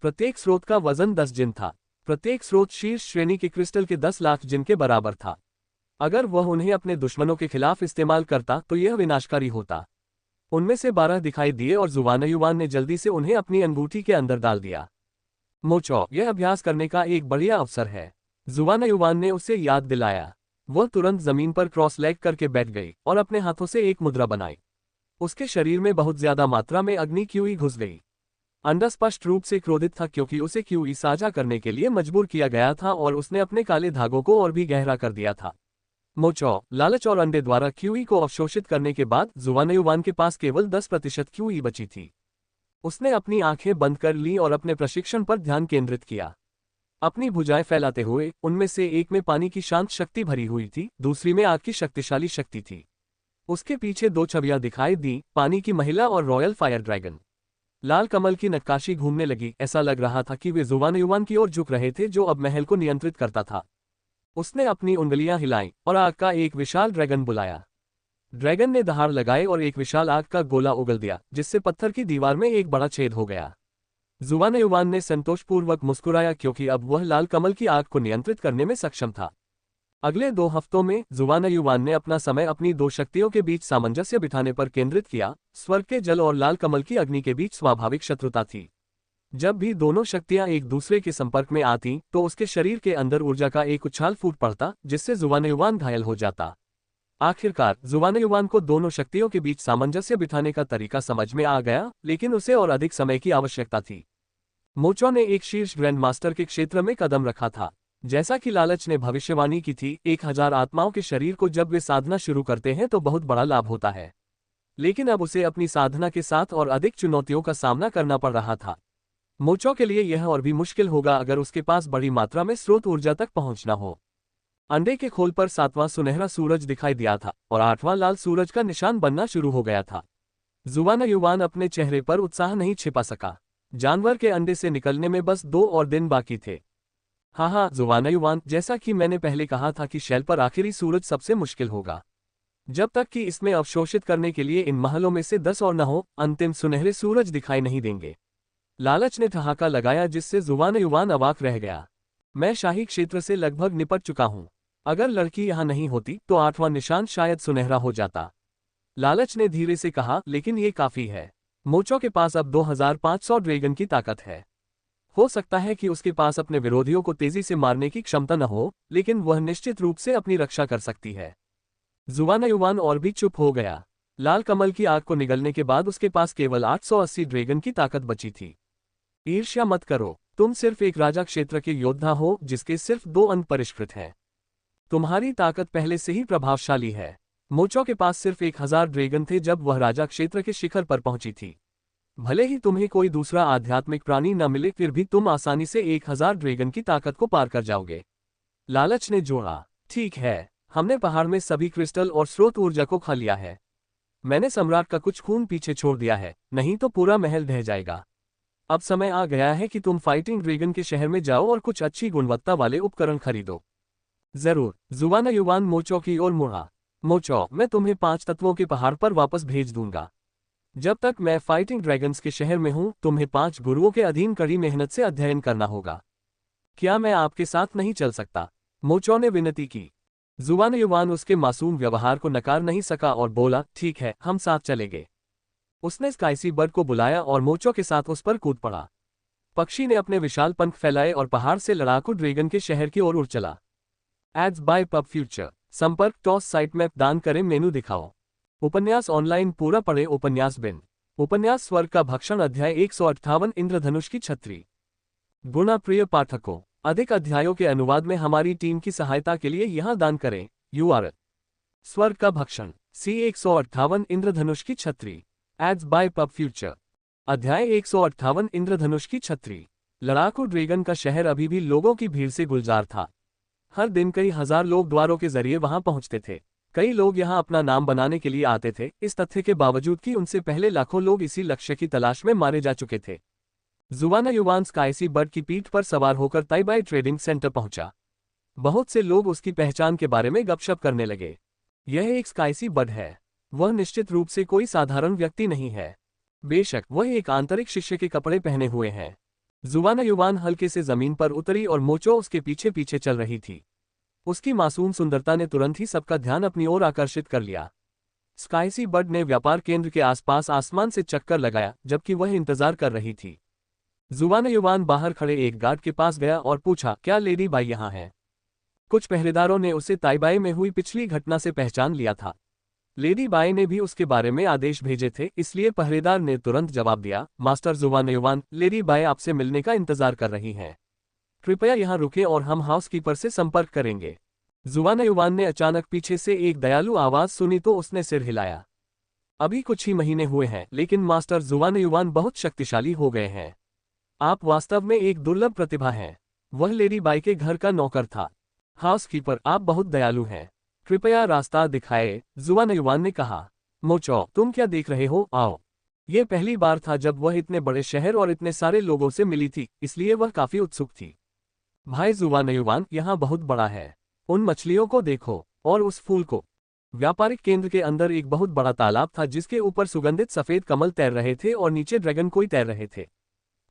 प्रत्येक स्रोत का वजन 10 जिन था। प्रत्येक स्रोत शीर्ष श्रेणी के क्रिस्टल के 10 लाख जिन के बराबर था। अगर वह उन्हें अपने दुश्मनों के खिलाफ इस्तेमाल करता तो यह विनाशकारी होता। उनमें से 12 दिखाई दिए और जुवान युवान ने जल्दी से उन्हें अपनी अंगूठी के अंदर डाल दिया। मोचो, यह अभ्यास करने का एक बढ़िया अवसर है, जुवान युवान ने उसे याद दिलाया। वह तुरंत जमीन पर क्रॉस लेग करके बैठ गई और अपने हाथों से एक मुद्रा बनाई। उसके शरीर में बहुत ज्यादा मात्रा में अग्नि क्यूई घुस गई। अंडा स्पष्ट रूप से क्रोधित था, क्योंकि उसे क्यूई साझा करने के लिए मजबूर किया गया था और उसने अपने काले धागों को और भी गहरा कर दिया था। मोचो, लालच और अंडे द्वारा क्यूई को अवशोषित करने के बाद जुवान युवान के पास केवल 10% क्यूई बची थी। उसने अपनी आंखें बंद कर ली और अपने प्रशिक्षण पर ध्यान केंद्रित किया। अपनी भुजाएं फैलाते हुए, उनमें से एक में पानी की शांत शक्ति भरी हुई थी, दूसरी में आग की शक्तिशाली शक्ति थी। उसके पीछे 2 छवियां दिखाई दी, पानी की महिला और रॉयल फायर ड्रैगन। लाल कमल की नक्काशी घूमने लगी। ऐसा लग रहा था कि वे जुवान युवान की ओर झुक रहे थे, जो अब महल को नियंत्रित करता था। उसने अपनी उंगलियां हिलाईं और आग का एक विशाल ड्रैगन बुलाया। ड्रैगन ने दहाड़ लगाए और एक विशाल आग का गोला उगल दिया, जिससे पत्थर की दीवार में एक बड़ा छेद हो गया। जुवान युवान ने संतोषपूर्वक मुस्कुराया, क्योंकि अब वह लाल कमल की आग को नियंत्रित करने में सक्षम था। अगले 2 हफ्तों में जुवान युवान ने अपना समय अपनी 2 शक्तियों के बीच सामंजस्य बिठाने पर केंद्रित किया। स्वर्ग के जल और लाल कमल की अग्नि के बीच स्वाभाविक शत्रुता थी। जब भी दोनों शक्तियां एक दूसरे के संपर्क में आती, तो उसके शरीर के अंदर ऊर्जा का एक उछाल फूट पड़ता, जिससे जुवान युवान घायल हो जाता। आखिरकार जुवान युवान को दोनों शक्तियों के बीच सामंजस्य बिठाने का तरीका समझ में आ गया, लेकिन उसे और अधिक समय की आवश्यकता थी। मोचो ने एक शीर्ष ग्रैंड मास्टर के क्षेत्र में कदम रखा था। जैसा कि लालच ने भविष्यवाणी की थी, 1000 आत्माओं के शरीर को जब वे साधना शुरू करते हैं तो बहुत बड़ा लाभ होता है। लेकिन अब उसे अपनी साधना के साथ और अधिक चुनौतियों का सामना करना पड़ रहा था। मोचो के लिए यह और भी मुश्किल होगा अगर उसके पास बड़ी मात्रा में स्रोत ऊर्जा तक पहुंचना हो। अंडे के खोल पर 7वां सुनहरा सूरज दिखाई दिया था और 8वां लाल सूरज का निशान बनना शुरू हो गया था। जुवान युवान अपने चेहरे पर उत्साह नहीं छिपा सका। जानवर के अंडे से निकलने में बस 2 और दिन बाकी थे। हाँ जुवान युवान, जैसा कि मैंने पहले कहा था कि शैल पर आखिरी सूरज सबसे मुश्किल होगा। जब तक कि इसमें अवशोषित करने के लिए इन महलों में से 10 और न हो, अंतिम सुनहरे सूरज दिखाई नहीं देंगे। लालच ने ठहाका लगाया जिससे जुबान-ए-जुबान अवाक रह गया। मैं शाही क्षेत्र से लगभग निपट चुका हूं। अगर लड़की यहां नहीं होती तो 8वां निशान शायद सुनहरा हो जाता। लालच ने धीरे से कहा, लेकिन ये काफी है। मोचो के पास अब 2500 ड्रैगन की ताकत है। हो सकता है कि उसके पास अपने विरोधियों को तेजी से मारने की क्षमता न हो, लेकिन वह निश्चित रूप से अपनी रक्षा कर सकती है। जुबान-ए-जुबान और भी चुप हो गया। लाल कमल की आग को निगलने के बाद उसके पास केवल 880 ड्रैगन की ताकत बची थी। ईर्ष्या मत करो, तुम सिर्फ एक राजा क्षेत्र के योद्धा हो जिसके सिर्फ 2 अंक परिष्कृत हैं। तुम्हारी ताकत पहले से ही प्रभावशाली है। मोचो के पास सिर्फ 1000 ड्रैगन थे जब वह राजा क्षेत्र के शिखर पर पहुंची थी। भले ही तुम्हें कोई दूसरा आध्यात्मिक प्राणी न मिले, फिर भी तुम आसानी से 1000 ड्रैगन की ताकत को पार कर जाओगे। लालच ने जोड़ा, ठीक है, हमने पहाड़ में सभी क्रिस्टल और स्रोत ऊर्जा को खा लिया है। मैंने सम्राट का कुछ खून पीछे छोड़ दिया है, नहीं तो पूरा महल ढह जाएगा। अब समय आ गया है कि तुम फाइटिंग ड्रैगन के शहर में जाओ और कुछ अच्छी गुणवत्ता वाले उपकरण खरीदो। जरूर। जुबान-ए-जुबान मोचो की ओर मुड़ा। मोचो, मैं तुम्हें 5 तत्वों के पहाड़ पर वापस भेज दूंगा। जब तक मैं फाइटिंग ड्रैगन्स के शहर में हूं, तुम्हें 5 गुरुओं के अधीन कड़ी मेहनत से अध्ययन करना होगा। क्या मैं आपके साथ नहीं चल सकता? मोचो ने विनती की। जुबान-ए-जुबान उसके मासूम व्यवहार को नकार नहीं सका और बोला, ठीक है, हम साथ चलेंगे। उसने स्काइसी बर्ड को बुलाया और मोचो के साथ उस पर कूद पड़ा। पक्षी ने अपने विशाल पंख फैलाए और पहाड़ से लड़ाकू ड्रैगन के शहर की ओर उड़ चला। Ads by pub future. संपर्क टॉस साइट मैप दान करें मेनू दिखाओ। उपन्यास ऑनलाइन पूरा पढ़े। उपन्यास बिन। उपन्यास स्वर्ग का भक्षण अध्याय 158 इंद्रधनुष की छतरी। गुणा प्रिय पाठकों, अधिक अध्यायों के अनुवाद में हमारी टीम की सहायता के लिए यहां दान करें। URL स्वर्ग का भक्षण C158 इंद्रधनुष की छतरी। Ads by pub future. अध्याय 158 इंद्रधनुष की छतरी। लड़ाकू ड्रैगन का शहर अभी भी लोगों की भीड़ से गुलजार था। हर दिन कई हजार लोग द्वारों के जरिए वहां पहुंचते थे। कई लोग यहां अपना नाम बनाने के लिए आते थे, इस तथ्य के बावजूद कि उनसे पहले लाखों लोग इसी लक्ष्य की तलाश में मारे जा चुके थे। जुबान-ए-जुबान स्काइसी बर्ड की पीठ पर सवार होकर ताइबाई ट्रेडिंग सेंटर पहुंचा। बहुत से लोग उसकी पहचान के बारे में गपशप करने लगे। यह एक स्काइसी बर्ड है। वह निश्चित रूप से कोई साधारण व्यक्ति नहीं है। बेशक वह एक आंतरिक शिष्य के कपड़े पहने हुए हैं। जुबान-ए-जुबान हल्के से जमीन पर उतरी और मोचो उसके पीछे पीछे चल रही थी। उसकी मासूम सुंदरता ने तुरंत ही सबका ध्यान अपनी ओर आकर्षित कर लिया। स्काइसी बर्ड ने व्यापार केंद्र के आसपास आसमान से चक्कर लगाया जबकि वह इंतजार कर रही थी। जुबान-ए-जुबान बाहर खड़े एक गार्ड के पास गया और पूछा, क्या लेडी बाई यहाँ है? कुछ पहरेदारों ने उसे ताइबाई में हुई पिछली घटना से पहचान लिया था। लेडी बाई ने भी उसके बारे में आदेश भेजे थे, इसलिए पहरेदार ने तुरंत जवाब दिया, मास्टर जुबान-ए-जुबान, लेडी बाई आपसे मिलने का इंतजार कर रही हैं। कृपया यहाँ रुकें और हम हाउसकीपर से संपर्क करेंगे। जुबान-ए-जुबान ने अचानक पीछे से एक दयालु आवाज सुनी तो उसने सिर हिलाया। अभी कुछ ही महीने हुए हैं, लेकिन मास्टर जुबान-ए-जुबान बहुत शक्तिशाली हो गए हैं। आप वास्तव में एक दुर्लभ प्रतिभा हैं। वह लेडी बाई के घर का नौकर था। हाउसकीपर, आप बहुत दयालु हैं। कृपया रास्ता दिखाए, जुबान-ए-जुबान ने कहा। मोचो, तुम क्या देख रहे हो? आओ। यह पहली बार था जब वह इतने बड़े शहर और इतने सारे लोगों से मिली थी, इसलिए वह काफी उत्सुक थी। भाई जुबान-ए-जुबान, यहाँ बहुत बड़ा है। उन मछलियों को देखो और उस फूल को। व्यापारिक केंद्र के अंदर एक बहुत बड़ा तालाब था जिसके ऊपर सुगंधित सफेद कमल तैर रहे थे और नीचे ड्रैगन कोई तैर रहे थे।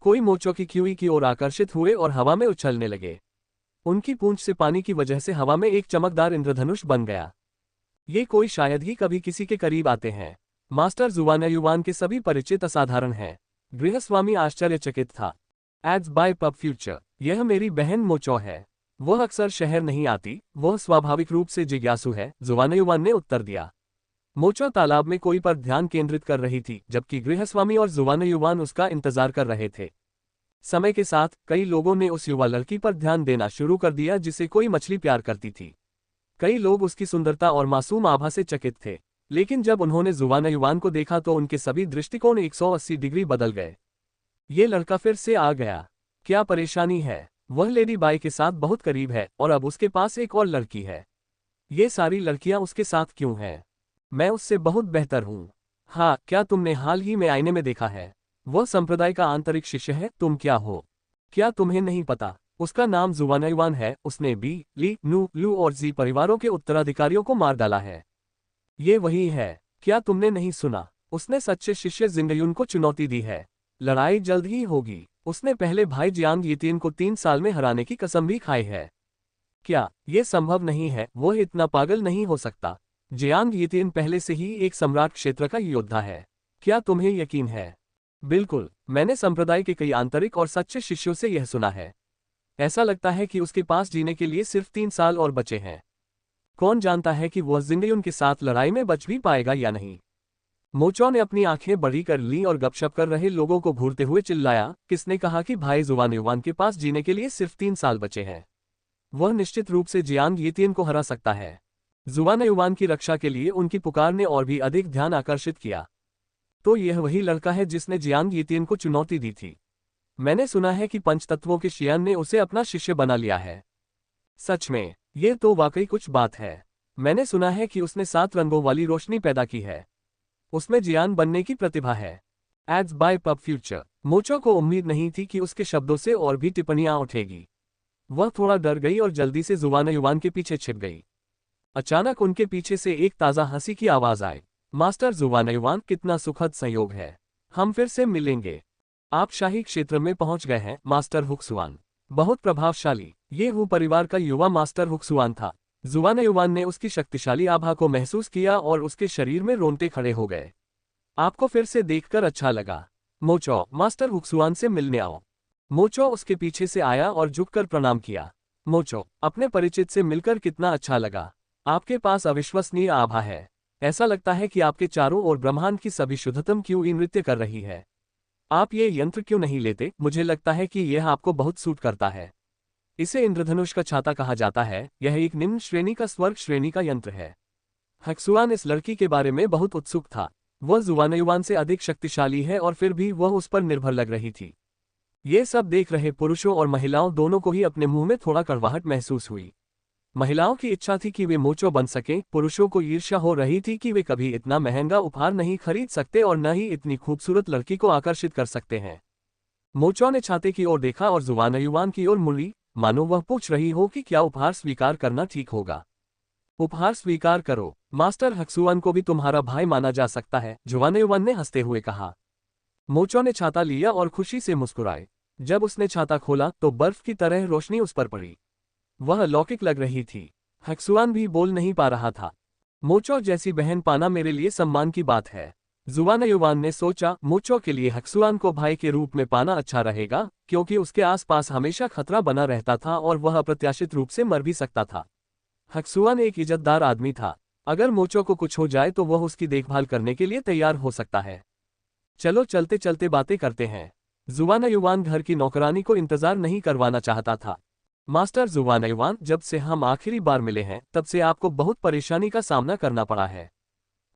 कोई मोचो की क्यूई की ओर आकर्षित हुए और हवा में उछलने लगे। उनकी पूंछ से पानी की वजह से हवा में एक चमकदार इंद्रधनुष बन गया। ये कोई शायद ही कभी किसी के करीब आते हैं। मास्टर जुबान-ए-जुबान के सभी परिचित असाधारण हैं। गृहस्वामी आश्चर्यचकित था। Ads by pub future. यह मेरी बहन मोचो है। वह अक्सर शहर नहीं आती, वह स्वाभाविक रूप से जिज्ञासु है, जुबान-ए-जुबान ने उत्तर दिया। मोचो तालाब में कोई पर ध्यान केंद्रित कर रही थी, जबकि गृहस्वामी और जुबान-ए-जुबान उसका इंतजार कर रहे थे। समय के साथ कई लोगों ने उस युवा लड़की पर ध्यान देना शुरू कर दिया जिसे कोई मछली प्यार करती थी। कई लोग उसकी सुंदरता और मासूम आभा से चकित थे, लेकिन जब उन्होंने जुबान-ए-जुबान को देखा तो उनके सभी दृष्टिकोण 180 डिग्री बदल गए। ये लड़का फिर से आ गया। क्या परेशानी है? वह लेडी बाई के साथ बहुत करीब है और अब उसके पास एक और लड़की है। ये सारी लड़कियां उसके साथ क्यों हैं? मैं उससे बहुत बेहतर हूँ। हाँ, क्या तुमने हाल ही में आईने में देखा है? वह संप्रदाय का आंतरिक शिष्य है। तुम क्या हो? क्या तुम्हें नहीं पता? उसका नाम जुबान-ए-जुबान है। उसने बी, ली, नू, लू और जी परिवारों के उत्तराधिकारियों को मार डाला है। ये वही है। क्या तुमने नहीं सुना? उसने सच्चे शिष्य जिंगयुन को चुनौती दी है। लड़ाई जल्द ही होगी। उसने पहले भाई जियांग यितिन को 3 साल में हराने की कसम भी खाई है। क्या ये संभव नहीं है? वो इतना पागल नहीं हो सकता। जियांग यितिन पहले से ही एक सम्राट क्षेत्र का योद्धा है। क्या तुम्हें यकीन है? बिल्कुल, मैंने संप्रदाय के कई आंतरिक और सच्चे शिष्यों से यह सुना है। ऐसा लगता है कि उसके पास जीने के लिए सिर्फ 3 साल और बचे हैं। कौन जानता है कि वह जिंगयुन के साथ लड़ाई में बच भी पाएगा या नहीं। मोचो ने अपनी आंखें बड़ी कर ली और गपशप कर रहे लोगों को घूरते हुए चिल्लाया, किसने कहा कि भाई जुवानयुवान के पास जीने के लिए सिर्फ 3 साल बचे हैं? वह निश्चित रूप से जियांग यितिन को हरा सकता है। जुवानयुवान की रक्षा के लिए उनकी पुकार ने और भी अधिक ध्यान आकर्षित किया। तो यह वही लड़का है जिसने जियांग यितिन को चुनौती दी थी। मैंने सुना है कि पंचतत्वों के शियान ने उसे अपना शिष्य बना लिया है। सच में, ये तो वाकई कुछ बात है। मैंने सुना है कि उसने 7 रंगों वाली रोशनी पैदा की है। उसमें जियान बनने की प्रतिभा है। Ads by pub future. मोचो को उम्मीद नहीं थी कि उसके शब्दों से और भी टिप्पणियां उठेगी। वह थोड़ा डर गई और जल्दी से जुवानयुवान के पीछे छिप गई। अचानक उनके पीछे से एक ताज़ा हंसी की आवाज आई। मास्टर जुवानयुवान, कितना सुखद संयोग है। हम फिर से मिलेंगे। आप शाही क्षेत्र में पहुंच गए हैं, मास्टर हुक्सुआन। बहुत प्रभावशाली। ये हु परिवार का युवा मास्टर हुक्सुआन था। जुवानयुवान ने उसकी शक्तिशाली आभा को महसूस किया और उसके शरीर में रोंगटे खड़े हो गए। आपको फिर से देखकर अच्छा लगा। मोचो, मास्टर हुक्सुआन से मिलने आओ। मोचो उसके पीछे से आया और झुककर प्रणाम किया। मोचो, अपने परिचित से मिलकर कितना अच्छा लगा। आपके पास अविश्वसनीय आभा है। ऐसा लगता है कि आपके चारों ओर ब्रह्मांड की सभी शुद्धतम क्यों नृत्य कर रही है। आप ये यंत्र क्यों नहीं लेते? मुझे लगता है कि यह आपको बहुत सूट करता है। इसे इंद्रधनुष का छाता कहा जाता है। यह एक निम्न श्रेणी का स्वर्ग श्रेणी का यंत्र है। हक्सुआन इस लड़की के बारे में बहुत उत्सुक था। वह जुवानयुवान से अधिक शक्तिशाली है और फिर भी वह उस पर निर्भर लग रही थी। ये सब देख रहे पुरुषों और महिलाओं दोनों को ही अपने मुंह में थोड़ा कड़वाहट महसूस हुई। महिलाओं की इच्छा थी कि वे मोचो बन सकें, पुरुषों को ईर्ष्या हो रही थी कि वे कभी इतना महंगा उपहार नहीं खरीद सकते और न ही इतनी खूबसूरत लड़की को आकर्षित कर सकते हैं। मोचो ने छाते की ओर देखा और जुवानयुवान की ओर मुड़ी, मानो वह पूछ रही हो कि क्या उपहार स्वीकार करना ठीक होगा। उपहार स्वीकार करो। मास्टर हक्सुआन को भी तुम्हारा भाई माना जा सकता है, जुवानयुवान ने हंसते हुए कहा। मोचो ने छाता लिया और खुशी से मुस्कुराए। जब उसने छाता खोला तो बर्फ की तरह रोशनी उस पर पड़ी। वह अलौकिक लग रही थी। हक्सुआन भी बोल नहीं पा रहा था। मोचो जैसी बहन पाना मेरे लिए सम्मान की बात है। जुवानयुवान ने सोचा, मोचो के लिए हक्सुआन को भाई के रूप में पाना अच्छा रहेगा, क्योंकि उसके आसपास हमेशा खतरा बना रहता था और वह अप्रत्याशित रूप से मर भी सकता था। हक्सुआन एक इज्जतदार आदमी था। अगर मोचो को कुछ हो जाए तो वह उसकी देखभाल करने के लिए तैयार हो सकता है। चलो चलते चलते बातें करते हैं। जुवानयुवान घर की नौकरानी को इंतजार नहीं करवाना चाहता था। मास्टर जुवानयुवान, जब से हम आखिरी बार मिले हैं तब से आपको बहुत परेशानी का सामना करना पड़ा है।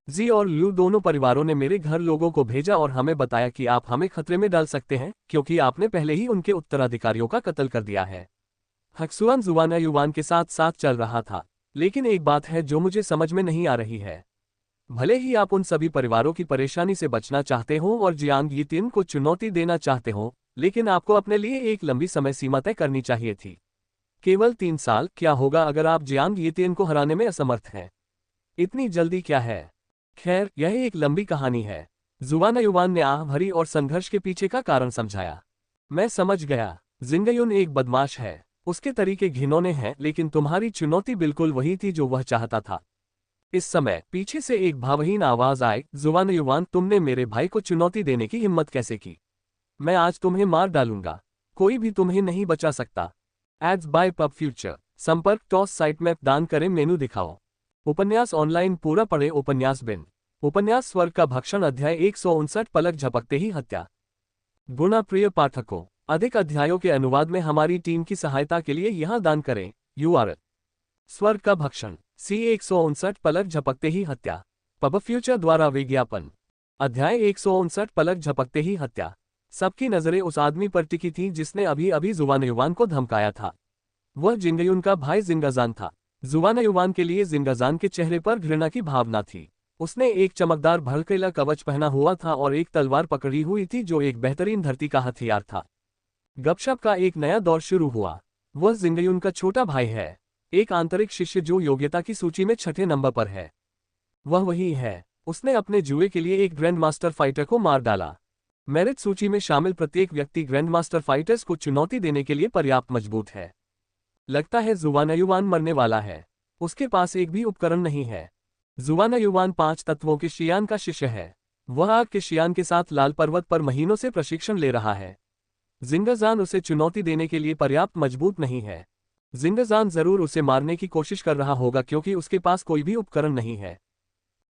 जी और लू दोनों परिवारों ने मेरे घर लोगों को भेजा और हमें बताया कि आप हमें खतरे में डाल सकते हैं, क्योंकि आपने पहले ही उनके उत्तराधिकारियों का कत्ल कर दिया है। हक्सुआन जुवानयुवान के साथ साथ चल रहा था। लेकिन एक बात है जो मुझे समझ में नहीं आ रही है। भले ही आप उन सभी परिवारों की परेशानी से बचना चाहते हो और जियांग यितिन को चुनौती देना चाहते हो, लेकिन आपको अपने लिए एक लंबी समय सीमा तय करनी चाहिए थी। केवल 3 साल। क्या होगा अगर आप जियांग यितिन को हराने में असमर्थ हैं? इतनी जल्दी क्या है? खैर, यह एक लंबी कहानी है। जुवानयुवान ने आह भरी और संघर्ष के पीछे का कारण समझाया। मैं समझ गया। जिंगयुन एक बदमाश है। उसके तरीके घिनौने हैं, लेकिन तुम्हारी चुनौती बिल्कुल वही थी जो वह चाहता था। इस समय पीछे से एक भावहीन आवाज आई, जुवानयुवान, तुमने मेरे भाई को चुनौती देने की हिम्मत कैसे की? मैं आज तुम्हें मार डालूंगा। कोई भी तुम्हें नहीं बचा सकता। Ads by pub future. संपर्क टॉस साइट मैप दान करें, मेनू दिखाओ। उपन्यास ऑनलाइन पूरा पढ़े। उपन्यास बिन। उपन्यास स्वर्ग का भक्षण, अध्याय 159, पलक झपकते ही हत्या। गुणा प्रिय पाठकों, अधिक अध्यायों के अनुवाद में हमारी टीम की सहायता के लिए यहां दान करें। URL: स्वर्ग का भक्षण, C159, पलक झपकते ही हत्या। पब फ्यूचर द्वारा विज्ञापन। अध्याय 159, पलक झपकते ही हत्या। सबकी नजरें उस आदमी पर टिकी थीं जिसने अभी अभी जुवानयुवान को धमकाया था। वह जिंगयुन का भाई जिंगाजान था। जुवानयुवान के लिए जिंगाजान के चेहरे पर घृणा की भावना थी। उसने एक चमकदार भड़कीला कवच पहना हुआ था और एक तलवार पकड़ी हुई थी जो एक बेहतरीन धरती का हथियार था। गपशप का एक नया दौर शुरू हुआ। वह जिंगयुन का छोटा भाई है, एक आंतरिक शिष्य जो योग्यता की सूची में 6ठे नंबर पर है। वह वही है। उसने अपने जुए के लिए एक ग्रैंड मास्टर फाइटर को मार डाला। मेरिट सूची में शामिल प्रत्येक व्यक्ति ग्रैंड मास्टर फाइटर्स को चुनौती देने के लिए पर्याप्त मजबूत है। लगता है जुवानयुवान मरने वाला है। उसके पास एक भी उपकरण नहीं है। जुवानयुवान 5 तत्वों के शियान का शिष्य है। वह आग के शियान के साथ लाल पर्वत पर महीनों से प्रशिक्षण ले रहा है। जिंगजान उसे चुनौती देने के लिए पर्याप्त मजबूत नहीं है। जिंगजान जरूर उसे मारने की कोशिश कर रहा होगा क्योंकि उसके पास कोई भी उपकरण नहीं है।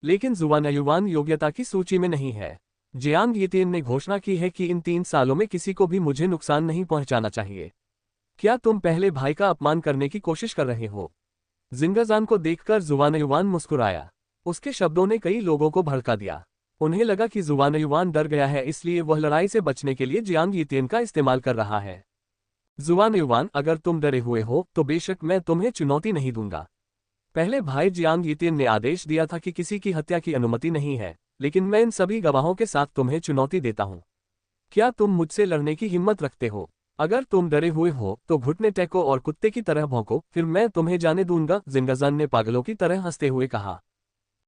लेकिन जुवानयुवान योग्यता की सूची में नहीं है। जियांग यितिन ने घोषणा की है कि इन 3 सालों में किसी को भी मुझे नुकसान नहीं पहुंचाना चाहिए। क्या तुम पहले भाई का अपमान करने की कोशिश कर रहे हो? जिंगजान को देखकर जुवानयुवान मुस्कुराया। उसके शब्दों ने कई लोगों को भड़का दिया। उन्हें लगा कि जुवानयुवान डर गया है, इसलिए वह लड़ाई से बचने के लिए जियांग यितिन का इस्तेमाल कर रहा है। जुवानयुवान, अगर तुम डरे हुए हो तो बेशक मैं तुम्हें चुनौती नहीं दूंगा। पहले भाई जियांग यितिन ने आदेश दिया था कि किसी की हत्या की अनुमति नहीं है, लेकिन मैं इन सभी गवाहों के साथ तुम्हें चुनौती देता हूं। क्या तुम मुझसे लड़ने की हिम्मत रखते हो? अगर तुम डरे हुए हो तो घुटने टेको और कुत्ते की तरह भौंको, फिर मैं तुम्हें जाने दूंगा, जिंगजान ने पागलों की तरह हंसते हुए कहा।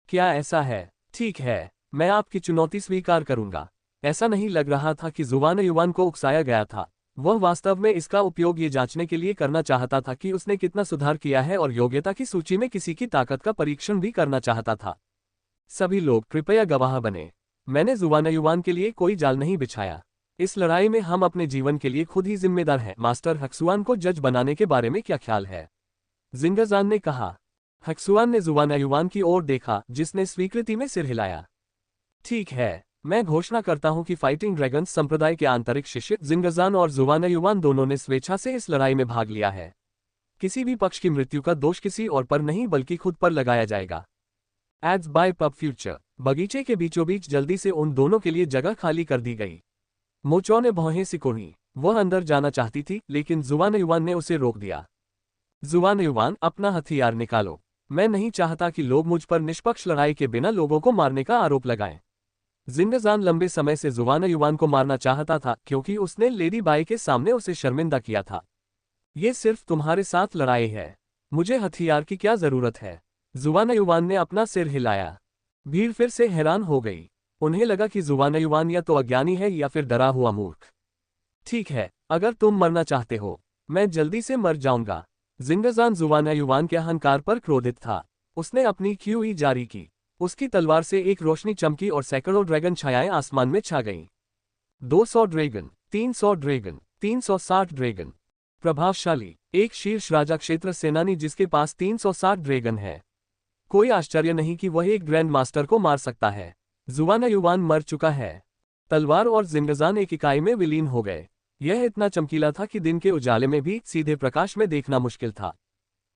क्या ऐसा है? ठीक है, मैं आपकी चुनौती स्वीकार करूंगा। ऐसा नहीं लग रहा था कि जुवानयुवान को उकसाया गया था। वह वास्तव में इसका उपयोग ये जांचने के लिए करना चाहता था कि उसने कितना सुधार किया है और योग्यता की सूची में किसी की ताकत का परीक्षण भी करना चाहता था। सभी लोग कृपया गवाह बने। मैंने जुवानयुवान के लिए कोई जाल नहीं बिछाया। इस लड़ाई में हम अपने जीवन के लिए खुद ही जिम्मेदार हैं। मास्टर हक्सुआन को जज बनाने के बारे में क्या ख्याल है? जिंगजान ने कहा। हक्सुआन ने जुवानयुवान की ओर देखा, जिसने स्वीकृति में सिर हिलाया। ठीक है, मैं घोषणा करता हूं कि फाइटिंग ड्रैगन्स संप्रदाय के आंतरिक शिष्य जिंगजान और जुवानयुवान दोनों ने स्वेच्छा से इस लड़ाई में भाग लिया है। किसी भी पक्ष की मृत्यु का दोष किसी और पर नहीं बल्कि खुद पर लगाया जाएगा। Ads by pub future. बगीचे के बीचों बीच जल्दी से उन दोनों के लिए जगह खाली कर दी गई। मोचो ने भौहें सिकोड़ी। वह अंदर जाना चाहती थी, लेकिन जुवानयुवान ने उसे रोक दिया। जुवानयुवान, अपना हथियार निकालो। मैं नहीं चाहता कि लोग मुझ पर निष्पक्ष लड़ाई के बिना लोगों को मारने का आरोप लगाएं। जिंगजान लंबे समय से जुवानयुवान को मारना चाहता था क्योंकि उसने लेडी बाई के सामने उसे शर्मिंदा किया था। ये सिर्फ तुम्हारे साथ लड़ाई है। मुझे हथियार की क्या जरूरत है? जुवानयुवान ने अपना सिर हिलाया। भीड़ फिर से हैरान हो गई। उन्हें लगा कि जुवानयुवान या तो अज्ञानी है या फिर डरा हुआ मूर्ख। ठीक है, अगर तुम मरना चाहते हो, मैं जल्दी से मर जाऊंगा। जिंगजान जुवानयुवान के अहंकार पर क्रोधित था। उसने अपनी क्यूई जारी की। उसकी तलवार से एक रोशनी चमकी और सैकड़ों ड्रैगन छायाएं आसमान में छा गईं। 200 ड्रैगन, 300 ड्रैगन, 360 ड्रैगन। प्रभावशाली, एक शीर्ष राजा क्षेत्र सेनानी जिसके पास 360 ड्रैगन है। कोई आश्चर्य नहीं कि वह एक ग्रैंड मास्टर को मार सकता है। जुवानयुवान मर चुका है। तलवार और जिंगजान एक इकाई में विलीन हो गए। यह इतना चमकीला था कि दिन के उजाले में भी सीधे प्रकाश में देखना मुश्किल था।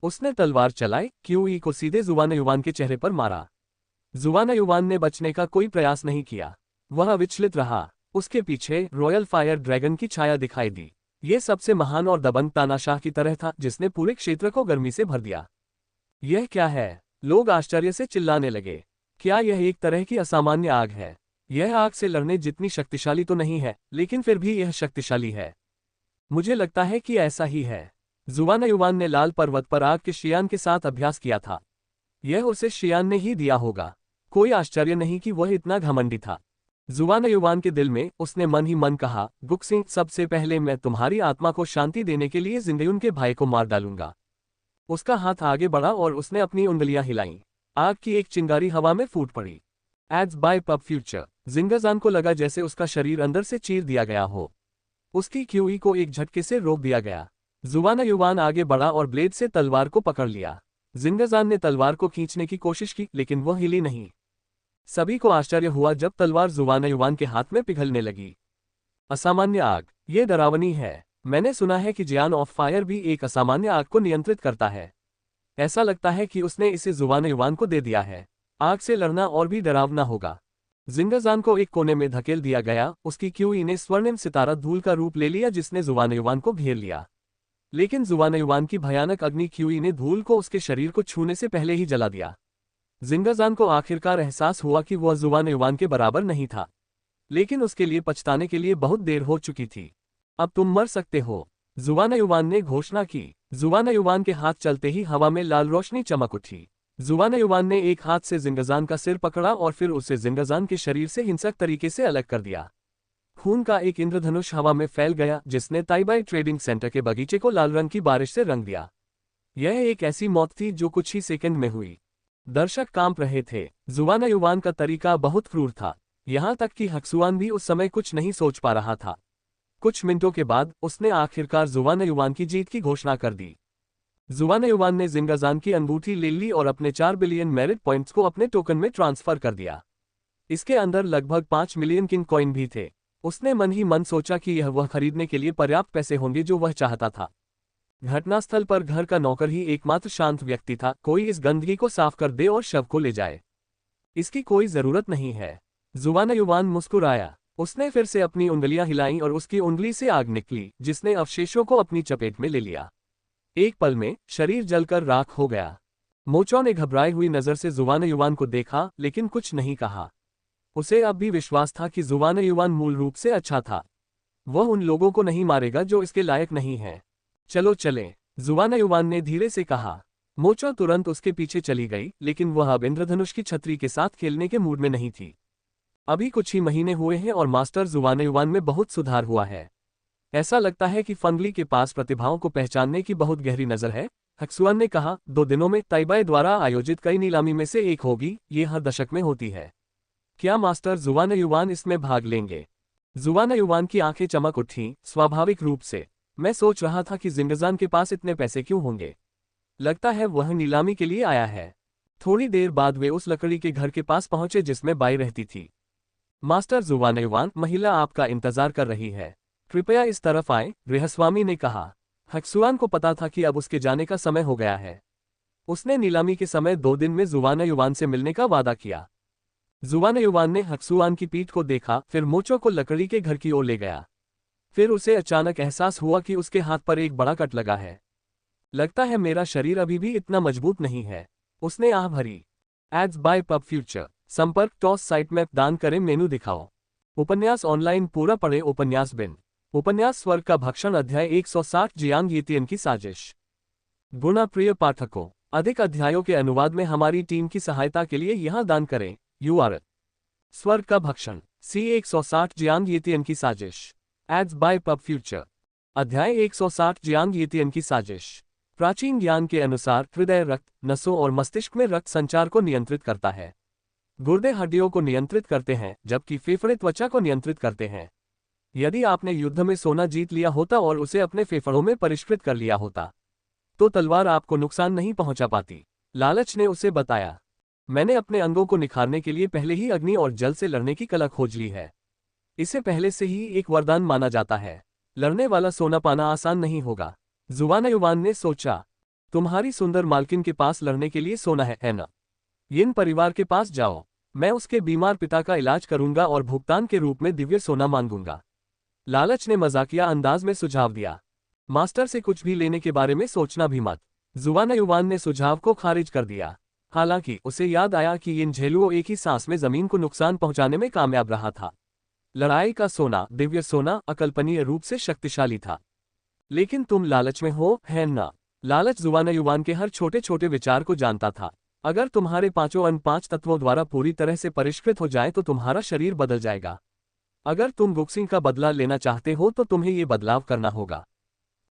उसने तलवार चलाई, क्यूई को सीधे जुवानयुवान के चेहरे पर मारा। जुवानयुवान ने बचने का कोई प्रयास नहीं किया। वह विचलित रहा। उसके पीछे रॉयल फायर ड्रैगन की छाया दिखाई दी। यह सबसे महान और दबंग तानाशाह की तरह था, जिसने पूरे क्षेत्र को गर्मी से भर दिया। यह क्या है? लोग आश्चर्य से चिल्लाने लगे। क्या यह एक तरह की असामान्य आग है? यह आग से लड़ने जितनी शक्तिशाली तो नहीं है, लेकिन फिर भी यह शक्तिशाली है। मुझे लगता है कि ऐसा ही है। जुवानयुवान ने लाल पर्वत पर आग के शियान के साथ अभ्यास किया था। यह उसे शियान ने ही दिया होगा। कोई आश्चर्य नहीं कि वह इतना घमंडी था। जुवानयुवान के दिल में उसने मन ही मन कहा, गुक्सिंग, सबसे पहले मैं तुम्हारी आत्मा को शांति देने के लिए जिंगयुन के भाई को मार डालूंगा। उसका हाथ आगे बढ़ा और उसने अपनी उंगलियां हिलाईं। आग की एक चिंगारी हवा में फूट पड़ी। Ads by pub future. जिंगजान को लगा जैसे उसका शरीर अंदर से चीर दिया गया हो। उसकी क्यूई को एक झटके से रोक दिया गया। जुवानयुवान आगे बढ़ा और ब्लेड से तलवार को पकड़ लिया। जिंगजान ने तलवार को खींचने की कोशिश की, लेकिन वह हिली नहीं। सभी को आश्चर्य हुआ जब तलवार जुवानयुवान के हाथ में पिघलने लगी। असामान्य आग, ये डरावनी है। मैंने सुना है कि जियान ऑफ फायर भी एक असामान्य आग को नियंत्रित करता है। ऐसा लगता है कि उसने इसे जुवानयुवान को दे दिया है। आग से लड़ना और भी डरावना होगा। जिंगजान को एक कोने में धकेल दिया गया। उसकी क्यूई ने स्वर्णिम सितारा धूल का रूप ले लिया, जिसने जुवानयुवान को घेर लिया। लेकिन जुवानयुवान की भयानक अग्नि क्यूई ने धूल को उसके शरीर को छूने से पहले ही जला दिया। जिंगजान को आखिरकार एहसास हुआ कि वह जुवानयुवान के बराबर नहीं था, लेकिन उसके लिए पछताने के लिए बहुत देर हो चुकी थी। अब तुम मर सकते हो, जुवानयुवान ने घोषणा की। जुवानयुवान के हाथ चलते ही हवा में लाल रोशनी चमक उठी। जुवान युवान ने एक हाथ से जिंगजान का सिर पकड़ा और फिर उसे जिंगजान के शरीर से हिंसक तरीके से अलग कर दिया। खून का एक इंद्रधनुष हवा में फैल गया जिसने ताइबाई ट्रेडिंग सेंटर के बगीचे को लाल रंग की बारिश से रंग दिया। यह एक ऐसी मौत थी जो कुछ ही सेकंड में हुई। दर्शक कांप रहे थे। जुवान युवान का तरीका बहुत क्रूर था, यहां तक कि हक्सुआन भी उस समय कुछ नहीं सोच पा रहा था। कुछ मिनटों के बाद उसने आखिरकार जुवान युवान की जीत की घोषणा कर दी। जुवान युवान ने जिंगजान की अंगूठी ले ली और अपने 4 बिलियन मेरिट पॉइंट्स को अपने टोकन में ट्रांसफर कर दिया। इसके अंदर लगभग 5 मिलियन किंग कॉइन भी थे। उसने मन ही मन सोचा कि यह वह खरीदने के लिए पर्याप्त पैसे होंगे जो वह चाहता था। घटनास्थल पर घर का नौकर ही एकमात्र शांत व्यक्ति था। कोई इस गंदगी को साफ कर दे और शव को ले जाए, इसकी कोई जरूरत नहीं है। जुवान युवान मुस्कुराया। उसने फिर से अपनी उंगलियां हिलाईं और उसकी उंगली से आग निकली जिसने अवशेषों को अपनी चपेट में ले लिया। एक पल में शरीर जलकर राख हो गया। मोचो ने घबराई हुई नजर से जुवान युवान को देखा लेकिन कुछ नहीं कहा। उसे अब भी विश्वास था कि जुवान युवान मूल रूप से अच्छा था। वह उन लोगों को नहीं मारेगा जो इसके लायक नहीं है। चलो चलें, जुवान युवान ने धीरे से कहा। मोचो तुरंत उसके पीछे चली गई, लेकिन वह अब इंद्रधनुष की छतरी के साथ खेलने के मूड में नहीं थी। अभी कुछ ही महीने हुए हैं और मास्टर जुवान युवान में बहुत सुधार हुआ है। ऐसा लगता है कि फंगली के पास प्रतिभाओं को पहचानने की बहुत गहरी नजर है, हक्सुआन ने कहा। 2 दिनों में ताइबाई द्वारा आयोजित कई नीलामी में से एक होगी, ये हर दशक में होती है। क्या मास्टर जुवान युवान इसमें भाग लेंगे? जुवान युवान की आंखें चमक उठी। स्वाभाविक रूप से मैं सोच रहा था कि जिंगजान के पास इतने पैसे क्यों होंगे। लगता है वह नीलामी के लिए आया है। थोड़ी देर बाद वे उस लकड़ी के घर के पास पहुंचे जिसमें बाई रहती थी। मास्टर जुवान युवान, महिला आपका इंतजार कर रही है, कृपया इस तरफ आए, गृहस्वामी ने कहा। हक्सुआन को पता था कि अब उसके जाने का समय हो गया है। उसने नीलामी के समय 2 दिन में जुवान युवान से मिलने का वादा किया। जुवान युवान ने हक्सुआन की पीठ को देखा, फिर मोचो को लकड़ी के घर की ओर ले गया। फिर उसे अचानक एहसास हुआ कि उसके हाथ पर एक बड़ा कट लगा है। लगता है मेरा शरीर अभी भी इतना मजबूत नहीं है, उसने आह भरी। Ads by pub future. संपर्क टॉस साइट में दान करें, मेनू दिखाओ। उपन्यास ऑनलाइन पूरा पढ़े। उपन्यास बिन। उपन्यास स्वर्ग का भक्षण अध्याय 160 जियांग येतियन की साजिश। गुणा प्रिय पाठकों, अधिक अध्यायों के अनुवाद में हमारी टीम की सहायता के लिए यहां दान करें। URL स्वर्ग का भक्षण C160 जियांग येतियन की साजिश। Ads by pub future. अध्याय 160 जियांग येतियन की साजिश। प्राचीन ज्ञान के अनुसार हृदय रक्त, नसों और मस्तिष्क में रक्त संचार को नियंत्रित करता है। गुर्दे हड्डियों को नियंत्रित करते हैं, जबकि फेफड़े त्वचा को नियंत्रित करते हैं। यदि आपने युद्ध में सोना जीत लिया होता और उसे अपने फेफड़ों में परिष्कृत कर लिया होता, तो तलवार आपको नुकसान नहीं पहुंचा पाती, लालच ने उसे बताया। मैंने अपने अंगों को निखारने के लिए पहले ही अग्नि और जल से लड़ने की कला खोज ली है। इसे पहले से ही एक वरदान माना जाता है। लड़ने वाला सोना पाना आसान नहीं होगा। जुवान युवान ने सोचा, तुम्हारी सुंदर मालकिन के पास लड़ने के लिए सोना है ना? यिन परिवार के पास जाओ, मैं उसके बीमार पिता का इलाज करूंगा और भुगतान के रूप में दिव्य सोना मांगूंगा। लालच ने मजाकिया अंदाज में सुझाव दिया। मास्टर से कुछ भी लेने के बारे में सोचना भी मत। जुवान युवान ने सुझाव को खारिज कर दिया। हालांकि उसे याद आया कि इन झेलुओं एक ही सांस में जमीन को नुकसान पहुंचाने में कामयाब रहा था। लड़ाई का सोना, दिव्य सोना, अकल्पनीय रूप से शक्तिशाली था। लेकिन तुम लालच में हो, है ना? लालच जुवान युवान के हर छोटे छोटे विचार को जानता था। अगर तुम्हारे पांचों अंग 5 तत्वों द्वारा पूरी तरह से परिष्कृत हो जाए तो तुम्हारा शरीर बदल जाएगा। अगर तुम गुक्सिंग का बदला लेना चाहते हो तो तुम्हें ये बदलाव करना होगा।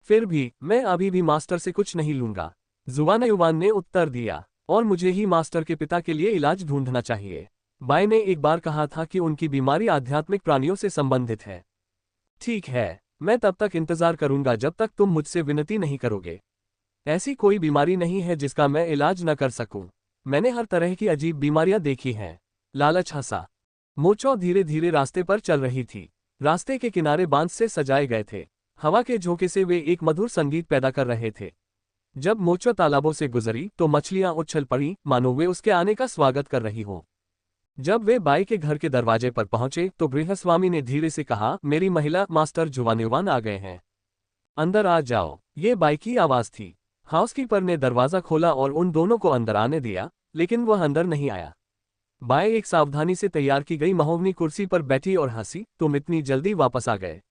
फिर भी मैं अभी भी मास्टर से कुछ नहीं लूंगा, जुवान युवान ने उत्तर दिया, और मुझे ही मास्टर के पिता के लिए इलाज ढूंढना चाहिए। बाई ने एक बार कहा था कि उनकी बीमारी आध्यात्मिक प्राणियों से संबंधित है। ठीक है, मैं तब तक इंतजार करूंगा जब तक तुम मुझसे विनती नहीं करोगे। ऐसी कोई बीमारी नहीं है जिसका मैं इलाज न कर सकूं। मैंने हर तरह की अजीब बीमारियां देखी हैं। लालच हंसा। मोचो धीरे धीरे रास्ते पर चल रही थी। रास्ते के किनारे बांस से सजाए गए थे। हवा के झोंके से वे एक मधुर संगीत पैदा कर रहे थे। जब मोचो तालाबों से गुजरी तो मछलियां उछल पड़ी, मानो वे उसके आने का स्वागत कर रही हों। जब वे बाई के घर के दरवाजे पर पहुंचे तो गृहस्वामी ने धीरे से कहा, मेरी महिला मास्टर जुवान युवान आ गए हैं, अंदर आ जाओ। ये बाई की आवाज थी। हाउसकीपर ने दरवाजा खोला और उन दोनों को अंदर आने दिया, लेकिन वह अंदर नहीं आया। बाई एक सावधानी से तैयार की गई महोगनी कुर्सी पर बैठी और हंसी, तुम इतनी जल्दी वापस आ गए?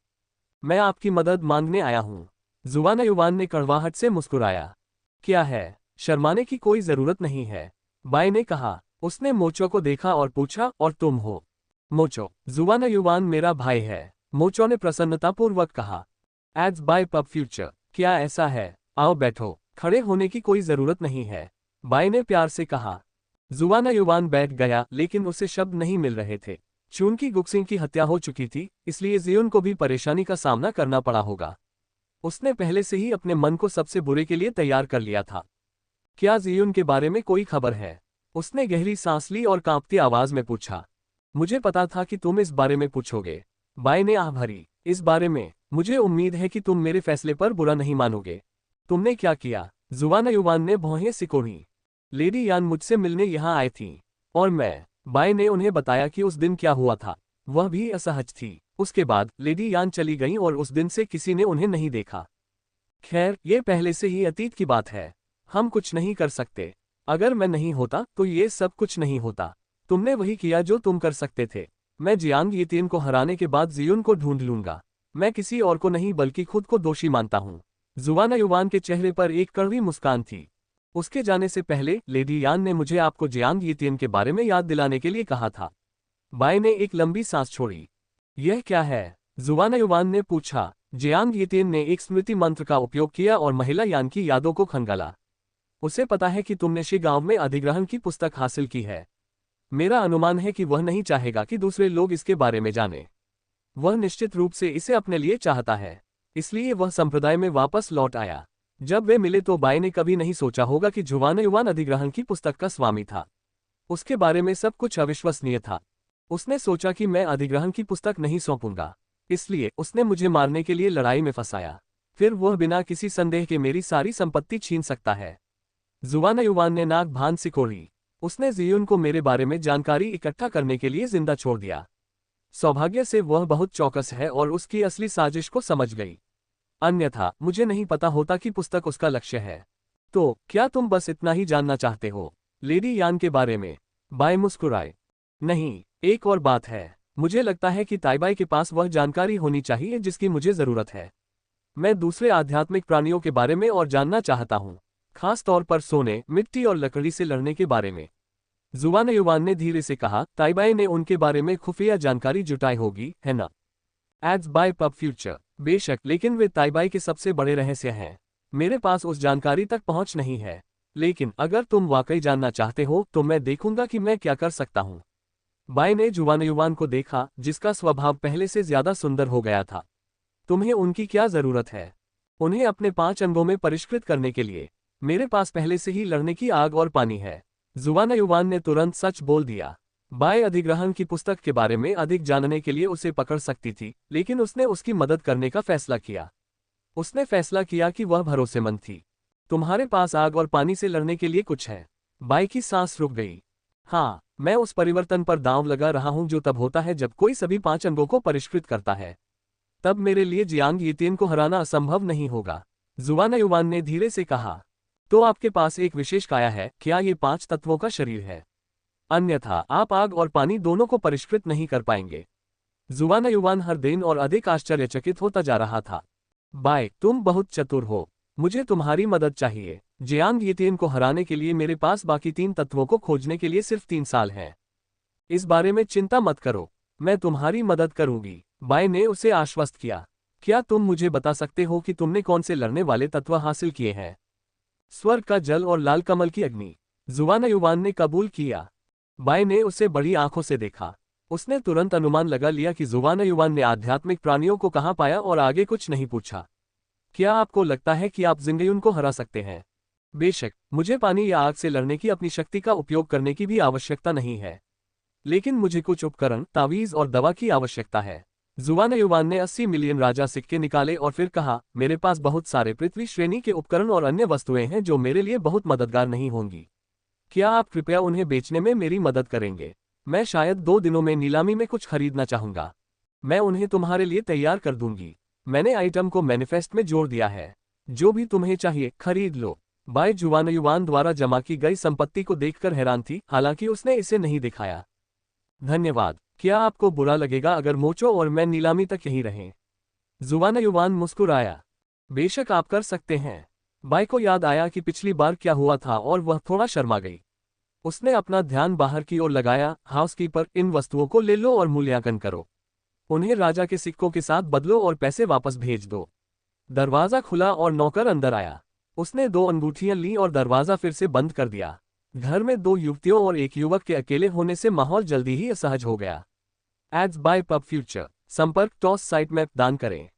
मैं आपकी मदद मांगने आया हूं। जुवान युवान ने कड़वाहट से मुस्कुराया। क्या है? शर्माने की कोई जरूरत नहीं है। बाई ने कहा। उसने मोचो को देखा और पूछा, और तुम हो? मोचो, जुवाना युवान मेरा भाई है, मोचो ने प्रसन्नतापूर्वक कहा। एड्स बाय पब फ्यूचर, क्या ऐसा है? आओ बैठो, खड़े होने की कोई जरूरत नहीं है, बाई ने प्यार से कहा। जुवाना युवान बैठ गया, लेकिन उसे शब्द नहीं मिल रहे थे। चून की गुक्सिंग की हत्या हो चुकी थी, इसलिए जियुन को भी परेशानी का सामना करना पड़ा होगा। उसने पहले से ही अपने मन को सबसे बुरे के लिए तैयार कर लिया था। क्या जियुन के बारे में कोई खबर है? उसने गहरी सांस ली और कांपती आवाज में पूछा। मुझे पता था कि तुम इस बारे में पूछोगे, बाई ने आह भरी। इस बारे में? मुझे उम्मीद है कि तुम मेरे फैसले पर बुरा नहीं मानोगे। तुमने क्या किया? जुवाना युवान ने भौहें सिकोड़ी। लेडी यान मुझसे मिलने यहाँ आई थी, और मैं। बाई ने उन्हें बताया कि उस दिन क्या हुआ था। वह भी असहज थी। उसके बाद लेडी यान चली गईं और उस दिन से किसी ने उन्हें नहीं देखा। खैर, ये पहले से ही अतीत की बात है। हम कुछ नहीं कर सकते। अगर मैं नहीं होता तो ये सब कुछ नहीं होता। तुमने वही किया जो तुम कर सकते थे। मैं जियांग यीतिन को हराने के बाद जियुन को ढूंढ लूंगा। मैं किसी और को नहीं बल्कि खुद को दोषी मानता हूँ। जुवाना युवान के चेहरे पर एक कड़वी मुस्कान थी। उसके जाने से पहले लेडी यान ने मुझे आपको जियांग यीतिन के बारे में याद दिलाने के लिए कहा था। बाई ने एक लंबी सांस छोड़ी। यह क्या है? जुवाना युवान ने पूछा। जियांग यीतिन ने एक स्मृति मंत्र का उपयोग किया और महिला यान की यादों को खंगाला। उसे पता है कि तुमने शी गांव में अधिग्रहण की पुस्तक हासिल की है। मेरा अनुमान है कि वह नहीं चाहेगा कि दूसरे लोग इसके बारे में जानें। वह निश्चित रूप से इसे अपने लिए चाहता है, इसलिए वह संप्रदाय में वापस लौट आया। जब वे मिले तो बाई ने कभी नहीं सोचा होगा कि जुवाना युवान अधिग्रहण की पुस्तक का स्वामी था। उसके बारे में सब कुछ अविश्वसनीय था। उसने सोचा कि मैं अधिग्रहण की पुस्तक नहीं सौंपूंगा, इसलिए उसने मुझे मारने के लिए लड़ाई में फंसाया। फिर वह बिना किसी संदेह के मेरी सारी संपत्ति छीन सकता है। जुवाना युवान ने नाक भान सिकोड़ी। उसने जियुन को मेरे बारे में जानकारी इकट्ठा करने के लिए जिंदा छोड़ दिया। सौभाग्य से वह बहुत चौकस है और उसकी असली साजिश को समझ गई। अन्यथा मुझे नहीं पता होता कि पुस्तक उसका लक्ष्य है। तो क्या तुम बस इतना ही जानना चाहते हो? लेडी यान के बारे में? बाई मुस्कुराए। नहीं, एक और बात है। मुझे लगता है कि ताइबाई के पास वह जानकारी होनी चाहिए जिसकी मुझे जरूरत है। मैं दूसरे आध्यात्मिक प्राणियों के बारे में और जानना चाहता हूँ, खास तौर पर सोने, मिट्टी और लकड़ी से लड़ने के बारे में। जुवाना युवान ने धीरे से कहा। ताइबाई ने उनके बारे में खुफिया जानकारी जुटाई होगी, है ना? एड्स बाय पब फ्यूचर, बेशक, लेकिन वे ताइबाई के सबसे बड़े रहस्य हैं। मेरे पास उस जानकारी तक पहुंच नहीं है। लेकिन अगर तुम वाकई जानना चाहते हो तो मैं देखूंगा कि मैं क्या कर सकता हूं। बाई ने जुवाना युवान को देखा, जिसका स्वभाव पहले से ज्यादा सुंदर हो गया था। तुम्हें उनकी क्या जरूरत है? उन्हें अपने 5 अंगों में परिष्कृत करने के लिए? मेरे पास पहले से ही लड़ने की आग और पानी है। जुवाना युवान ने तुरंत सच बोल दिया। बाई अधिग्रहण की पुस्तक के बारे में अधिक जानने के लिए उसे पकड़ सकती थी, लेकिन उसने उसकी मदद करने का फैसला किया। उसने फैसला किया कि वह भरोसेमंद थी। तुम्हारे पास आग और पानी से लड़ने के लिए कुछ है? बाई की सांस रुक गई। हाँ, मैं उस परिवर्तन पर दांव लगा रहा हूं जो तब होता है जब कोई सभी 5 अंगों को परिष्कृत करता है। तब मेरे लिए जियांग यीतिन को हराना असंभव नहीं होगा। जुवाना युवान ने धीरे से कहा। तो आपके पास एक विशेष काया है, क्या ये 5 तत्वों का शरीर है? अन्यथा आप आग और पानी दोनों को परिष्कृत नहीं कर पाएंगे। जुवाना युवान हर दिन और अधिक आश्चर्यचकित होता जा रहा था। बाई, तुम बहुत चतुर हो। मुझे तुम्हारी मदद चाहिए। जियांग यीतिन को हराने के लिए मेरे पास बाकी 3 तत्वों को खोजने के लिए सिर्फ 3 साल हैं। इस बारे में चिंता मत करो, मैं तुम्हारी मदद करूंगी, बाई ने उसे आश्वस्त किया। क्या तुम मुझे बता सकते हो कि तुमने कौन से लड़ने वाले तत्व हासिल किए हैं? स्वर्ग का जल और लाल कमल की अग्नि, जुवाना युवान ने कबूल किया। बाई ने उसे बड़ी आंखों से देखा। उसने तुरंत अनुमान लगा लिया कि जुवाना युवान ने आध्यात्मिक प्राणियों को कहां पाया और आगे कुछ नहीं पूछा। क्या आपको लगता है कि आप जिंगयुन को हरा सकते हैं? बेशक, मुझे पानी या आग से लड़ने की अपनी शक्ति का उपयोग करने की भी आवश्यकता नहीं है, लेकिन मुझे कुछ उपकरण, तावीज और दवा की आवश्यकता है। जुवाना युवान ने 80 मिलियन राजा सिक्के निकाले और फिर कहा, मेरे पास बहुत सारे पृथ्वी श्रेणी के उपकरण और अन्य वस्तुएं हैं जो मेरे लिए बहुत मददगार नहीं होंगी। क्या आप कृपया उन्हें बेचने में मेरी मदद करेंगे? मैं शायद 2 दिनों में नीलामी में कुछ खरीदना चाहूंगा। मैं उन्हें तुम्हारे लिए तैयार कर दूंगी। मैंने आइटम को मैनिफेस्ट में जोड़ दिया है। जो भी तुम्हें चाहिए खरीद लो। बाई जुवाना युवान द्वारा जमा की गई संपत्ति को देखकर हैरान थी, हालांकि उसने इसे नहीं दिखाया। धन्यवाद। क्या आपको बुरा लगेगा अगर मोचो और मैं नीलामी तक यहीं रहें? जुवाना युवान मुस्कुराया। बेशक आप कर सकते हैं। बाई को याद आया कि पिछली बार क्या हुआ था और वह थोड़ा शर्मा गई। उसने अपना ध्यान बाहर की ओर लगाया। हाउसकीपर, इन वस्तुओं को ले लो और मूल्यांकन करो। उन्हें राजा के सिक्कों के साथ बदलो और पैसे वापस भेज दो। दरवाजा खुला और नौकर अंदर आया। उसने 2 अंगूठियां ली और दरवाजा फिर से बंद कर दिया। घर में 2 युवतियों और एक युवक के अकेले होने से माहौल जल्दी ही असहज हो गया। Ads by pub future. संपर्क टॉस साइट मैप दान करें।